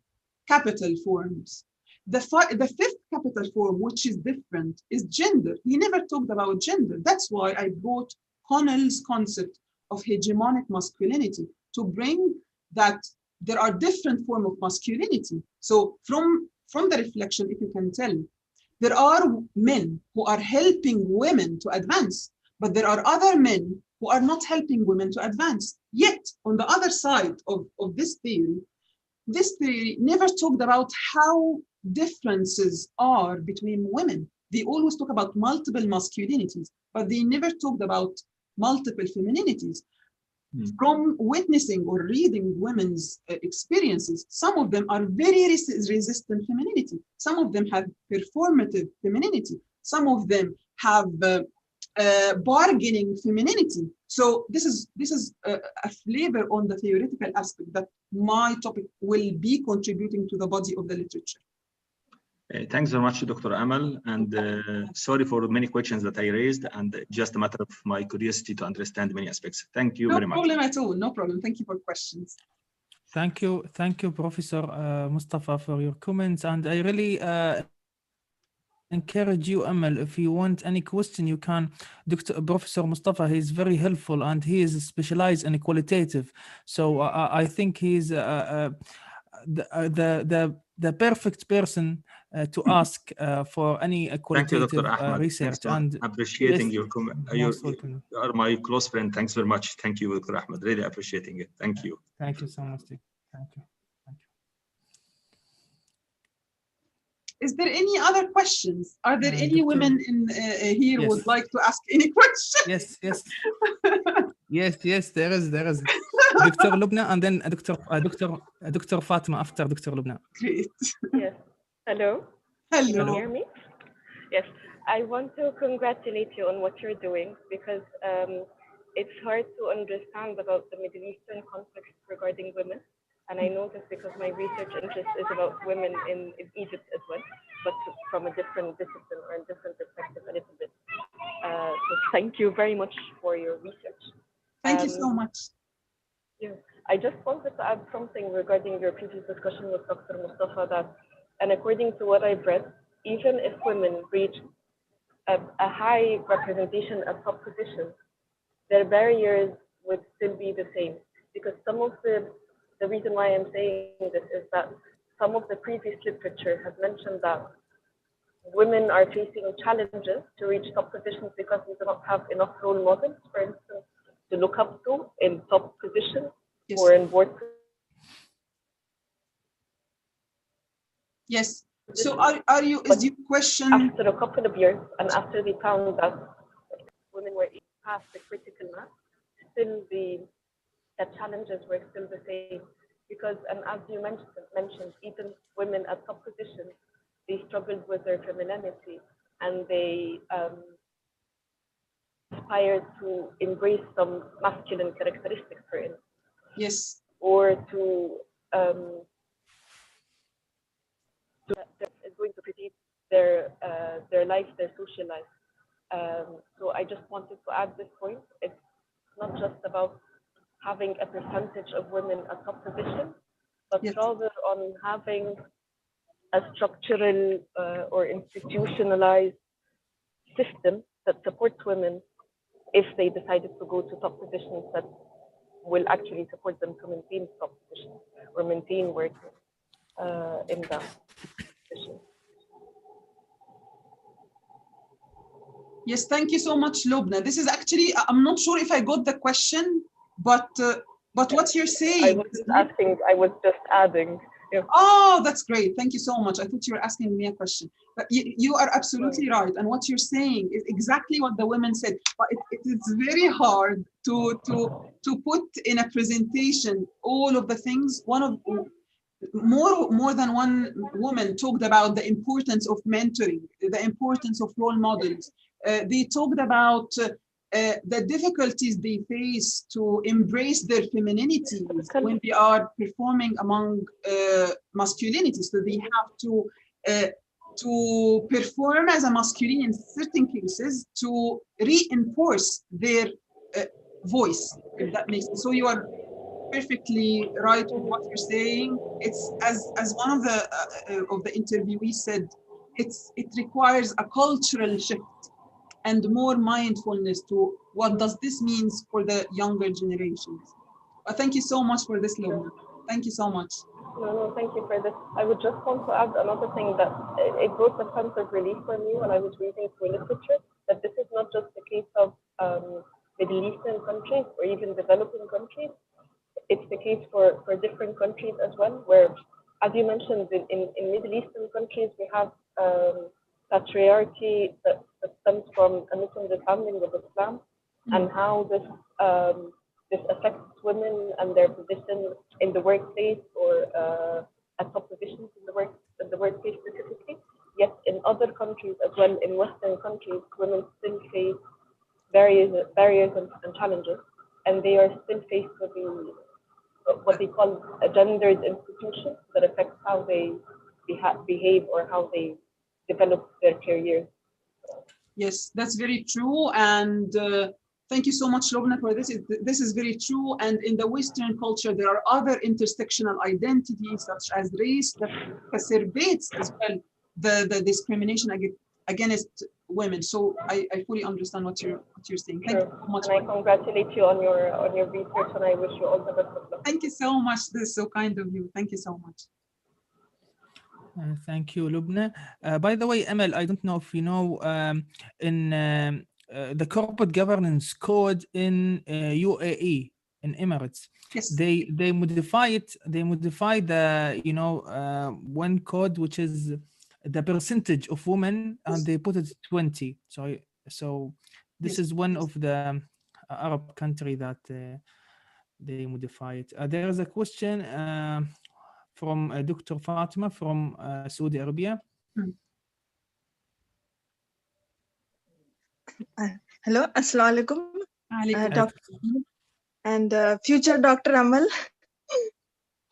capital forms. The 5th capital form, which is different, is gender. He never talked about gender. That's why I brought Connell's concept of hegemonic masculinity to bring that there are different forms of masculinity. So from the reflection, if you can tell, there are men who are helping women to advance, but there are other men who are not helping women to advance. Yet, on the other side of this theory never talked about how differences are between women. They always talk about multiple masculinities, but they never talked about multiple femininities. From witnessing or reading women's experiences, some of them are very resistant femininity. Some of them have performative femininity. Some of them have bargaining femininity. So this is a flavor on the theoretical aspect that my topic will be contributing to the body of the literature. Thanks very much, Dr. Amal, and sorry for many questions that I raised, and just a matter of my curiosity to understand many aspects. Thank you very much. No problem at all. No problem. Thank you for questions. Thank you, Professor Mustafa, for your comments, and I really encourage you, Amal, if you want any question, you can. Professor Mustafa, he is very helpful, and he is specialized in qualitative. So I think he's the perfect person to ask for any qualitative Thank you, Dr. Ahmed. research. And appreciating your comment. You are my close friend. Thanks very much. Thank you, Dr. Ahmed. Really appreciating it. Thank you. Thank you so much. Thank you. Is there any other questions? Are there any women in here who would like to ask any questions? Yes, there is. Dr. Lubna, and then Dr. Fatima after Dr. Lubna. Great. Yes. Hello. Hello. Can you hear me? Yes. I want to congratulate you on what you're doing, because it's hard to understand about the Middle Eastern context regarding women. And I know this because my research interest is about women in Egypt as well, but from a different discipline or a different perspective a little bit. So thank you very much for your research. Thank you so much. Yeah. I just wanted to add something regarding your previous discussion with Dr. Mustafa, that, and according to what I've read, even if women reach a high representation at top positions, their barriers would still be the same. Because some of the reason why I'm saying this is that some of the previous literature has mentioned that women are facing challenges to reach top positions because we do not have enough role models, for instance, to look up to in top positions or in board. Yes, So are you, is your question? After a couple of years, and after they found that women were past the critical mass, still the challenges were still the same. Because, and as you mentioned, even women at top positions, they struggled with their femininity, and they aspired to embrace some masculine characteristics, for instance. Yes. Or to is going to critique their life, their social life. So I just wanted to add this point. It's not just about having a percentage of women at top position, but Yes. rather on having a structural or institutionalized system that supports women if they decided to go to top positions, that will actually support them to maintain top positions or maintain working in that position. Yes, thank you so much, Lubna. This is actually, I'm not sure if I got the question, but what you're saying. I wasn't asking, I was just adding. Yeah. Oh, that's great. Thank you so much. I thought you were asking me a question. But you are absolutely right. And what you're saying is exactly what the women said. But it's very hard to put in a presentation all of the things. More than one woman talked about the importance of mentoring, the importance of role models. They talked about the difficulties they face to embrace their femininities when they are performing among masculinity. So they have to perform as a masculine in certain cases to reinforce their voice, if that makes sense. So you are perfectly right with what you're saying. It's as one of the interviewees said, it requires a cultural shift and more mindfulness to what does this means for the younger generations. But thank you so much for this, Lubna. Thank you so much. No, thank you for this. I would just want to add another thing that it brought a sense of relief for me when I was reading through literature, that this is not just the case of Middle Eastern countries or even developing countries. It's the case for different countries as well, where, as you mentioned, in Middle Eastern countries, we have patriarchy that stems from a misunderstanding of Islam and how this affects women and their position in the workplace or at top positions in the workplace specifically. Yet in other countries as well, in Western countries, women still face barriers and challenges, and they are still faced with what they call a gendered institution that affects how they behave or how they develop their careers. Yes, that's very true. And thank you so much, Lubna, for this. This is very true. And in the Western culture, there are other intersectional identities, such as race, that exacerbates as well the discrimination against women. So I fully understand what you're saying. Thank you so much. And I congratulate you on your research, and I wish you all the best of luck. Thank you so much. This is so kind of you. Thank you so much. Thank you, Lubna. By the way, Emel, I don't know if you know, in the corporate governance code in UAE, in Emirates, yes, they modify it. They modify the one code which is the percentage of women, and they put it 20. So this is one of the Arab country that they modify it. There is a question from Dr. Fatima from Saudi Arabia. Hello, Assalamu alaikum. Doctor and future Dr. Amal.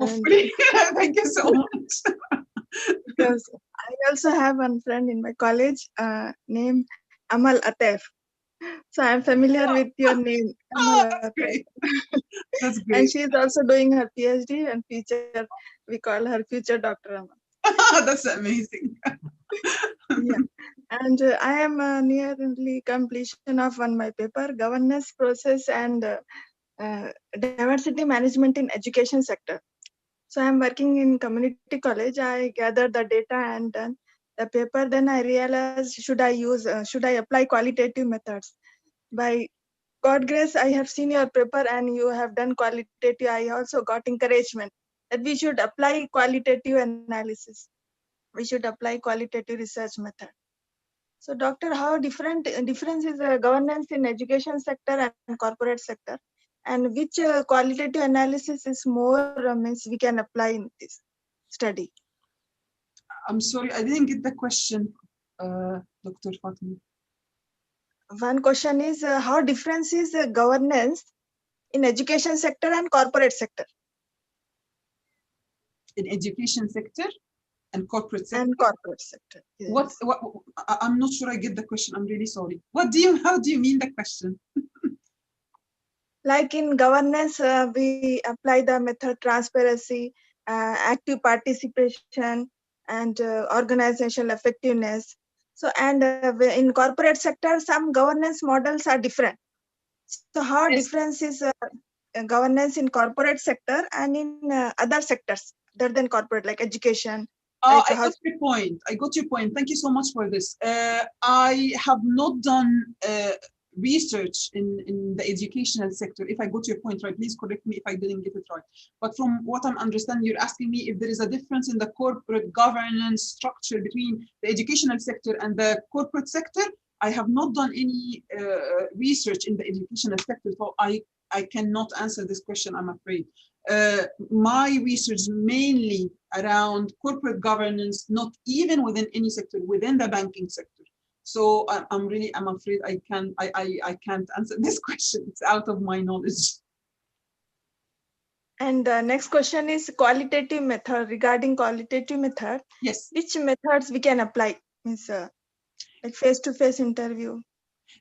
Hopefully, thank you so much. Because I also have one friend in my college named Amal Atef. So I'm familiar with your name, Amal Atef. Great. That's great. And she is also doing her PhD, and future, we call her future Dr. Amal. That's amazing. Yeah. And I am nearly completion of my paper, governance process and diversity management in education sector. So I'm working in community college. I gather the data and done the paper. Then I realized should I apply qualitative methods? By God grace, I have seen your paper and you have done qualitative. I also got encouragement that we should apply qualitative analysis. we should apply qualitative research method. So, doctor, how difference is governance in education sector and corporate sector, and which qualitative analysis is more means we can apply in this study? I'm sorry, I didn't get the question, Dr. Fatima. One question is how difference is governance in education sector and corporate sector? In education sector and corporate sector. And corporate sector. Yes. What? I'm not sure I get the question. I'm really sorry. How do you mean the question? Like in governance, we apply the method transparency, active participation, and organizational effectiveness. So, and in corporate sector, some governance models are different. So, how Yes. difference is governance in corporate sector and in other sectors other than corporate, like education? I got your point. I got your point. Thank you so much for this. I have not done research in the educational sector. If I got your point right, please correct me if I didn't get it right. But from what I'm understanding, you're asking me if there is a difference in the corporate governance structure between the educational sector and the corporate sector. I have not done any research in the educational sector, so I cannot answer this question, I'm afraid. My research mainly around corporate governance, not even within any sector, within the banking sector. So I'm afraid I can't answer this question. It's out of my knowledge. And the next question is qualitative method. Regarding qualitative method, yes, which methods we can apply? Means like face-to-face interview.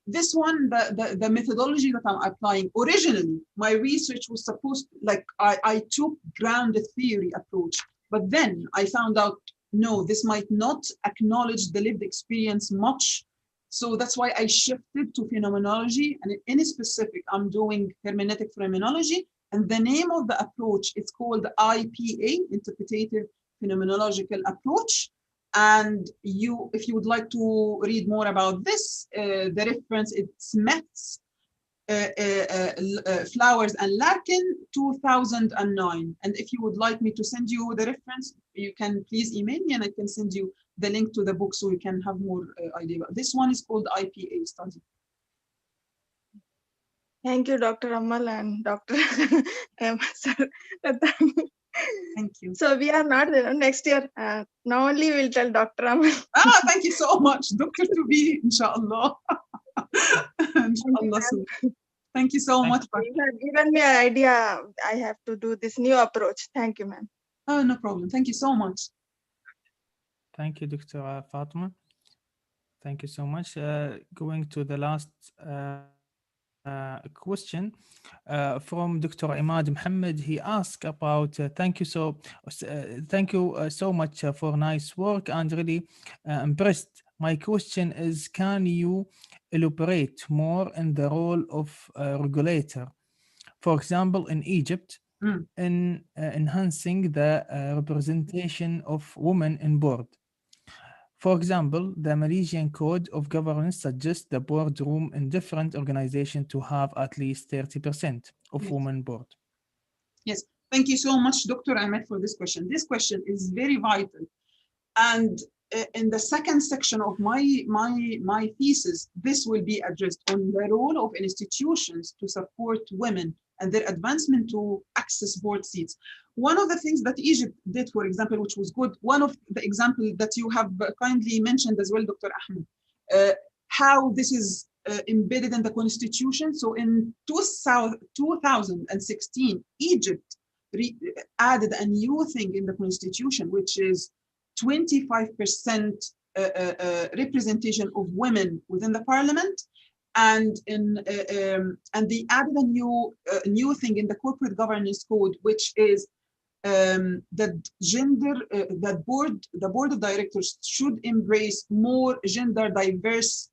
This one, the methodology that I'm applying, originally, my research was supposed, like I took grounded theory approach, but then I found out, no, this might not acknowledge the lived experience much. So that's why I shifted to phenomenology, and in specific, I'm doing hermeneutic phenomenology, and the name of the approach is called IPA, Interpretative Phenomenological Approach. And if you would like to read more about this, the reference is Smets, Flowers and Larkin, 2009. And if you would like me to send you the reference, you can please email me and I can send you the link to the book so you can have more idea. This one is called IPA study. Thank you, Dr. Amal and Dr. Thank you. So we are not there next year. Now only we'll tell Dr. Amal. Thank you so much, Dr. To be, inshallah. Inshallah. Thank you so much. You have given me an idea. I have to do this new approach. Thank you, ma'am. Oh, no problem. Thank you so much. Thank you, Dr. Fatima. Thank you so much. Going to the last question from Dr. Imad Mohammed. He asked about thank you so much for nice work and really impressed. My question is, can you elaborate more in the role of a regulator, for example, in Egypt, in enhancing the representation of women in board? For example, the Malaysian Code of Governance suggests the boardroom in different organizations to have at least 30% of women board. Yes, thank you so much, Dr. Ahmed, for this question. This question is very vital. And in the second section of my thesis, this will be addressed on the role of institutions to support women and their advancement to access board seats. One of the things that Egypt did, for example, which was good, one of the examples that you have kindly mentioned as well, Dr. Ahmed, how this is embedded in the constitution. So in 2016, Egypt added a new thing in the constitution, which is 25% representation of women within the parliament. And they added a new thing in the corporate governance code, which is that the board of directors should embrace more gender diversity.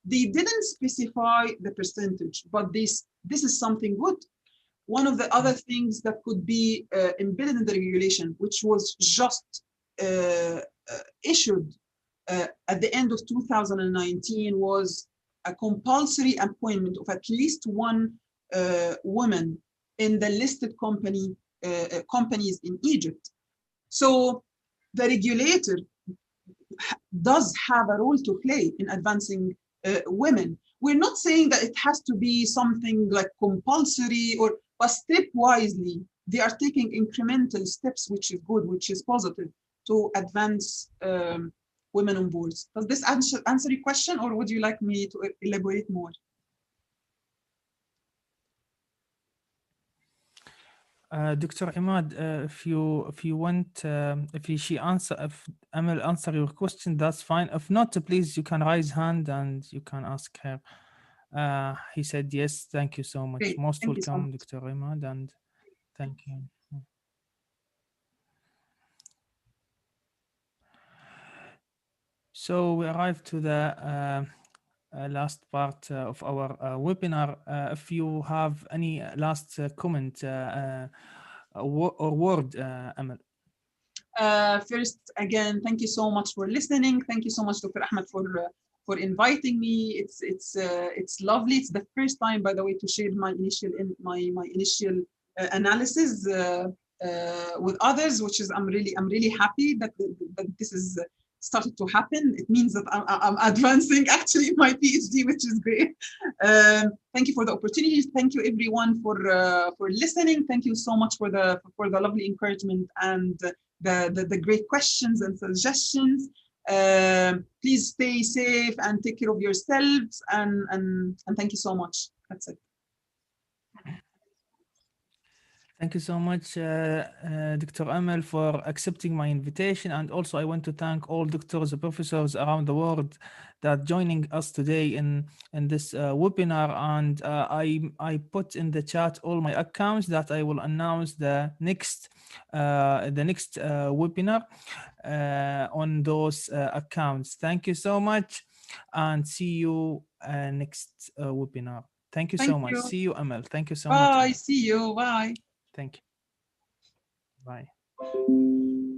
They didn't specify the percentage, but this is something good. One of the other things that could be embedded in the regulation, which was just issued at the end of 2019, was a compulsory appointment of at least one woman in the listed companies in Egypt. So the regulator does have a role to play in advancing women. We're not saying that it has to be something like compulsory, but stepwisely, they are taking incremental steps, which is good, which is positive, to advance women on boards. Does this answer your question, or would you like me to elaborate more? Dr. Imad, if you want, if Amal answer your question, that's fine. If not, please, you can raise hand and you can ask her. He said yes. Thank you so much. Great. Most Thank you so welcome, much. Dr. Imad, and thank you. So we arrived to the last part of our webinar. If you have any last comment or word, Amal. First, again, thank you so much for listening. Thank you so much, Dr. Ahmed, for inviting me. It's lovely. It's the first time, by the way, to share my initial analysis with others, which is I'm really happy that this is started to happen. It means that I'm advancing actually in my PhD, which is great. Thank you for the opportunity. Thank you everyone for listening. Thank you so much for the lovely encouragement and the great questions and suggestions. Please stay safe and take care of yourselves, and thank you so much. That's it. Thank you so much, Dr. Amal, for accepting my invitation. And also, I want to thank all doctors and professors around the world that joining us today in this webinar. And I put in the chat all my accounts that I will announce the next webinar on those accounts. Thank you so much, and see you next webinar. Thank you so much. See you, Amal. Thank you so much. Bye. See you. Bye. Thank you. Bye.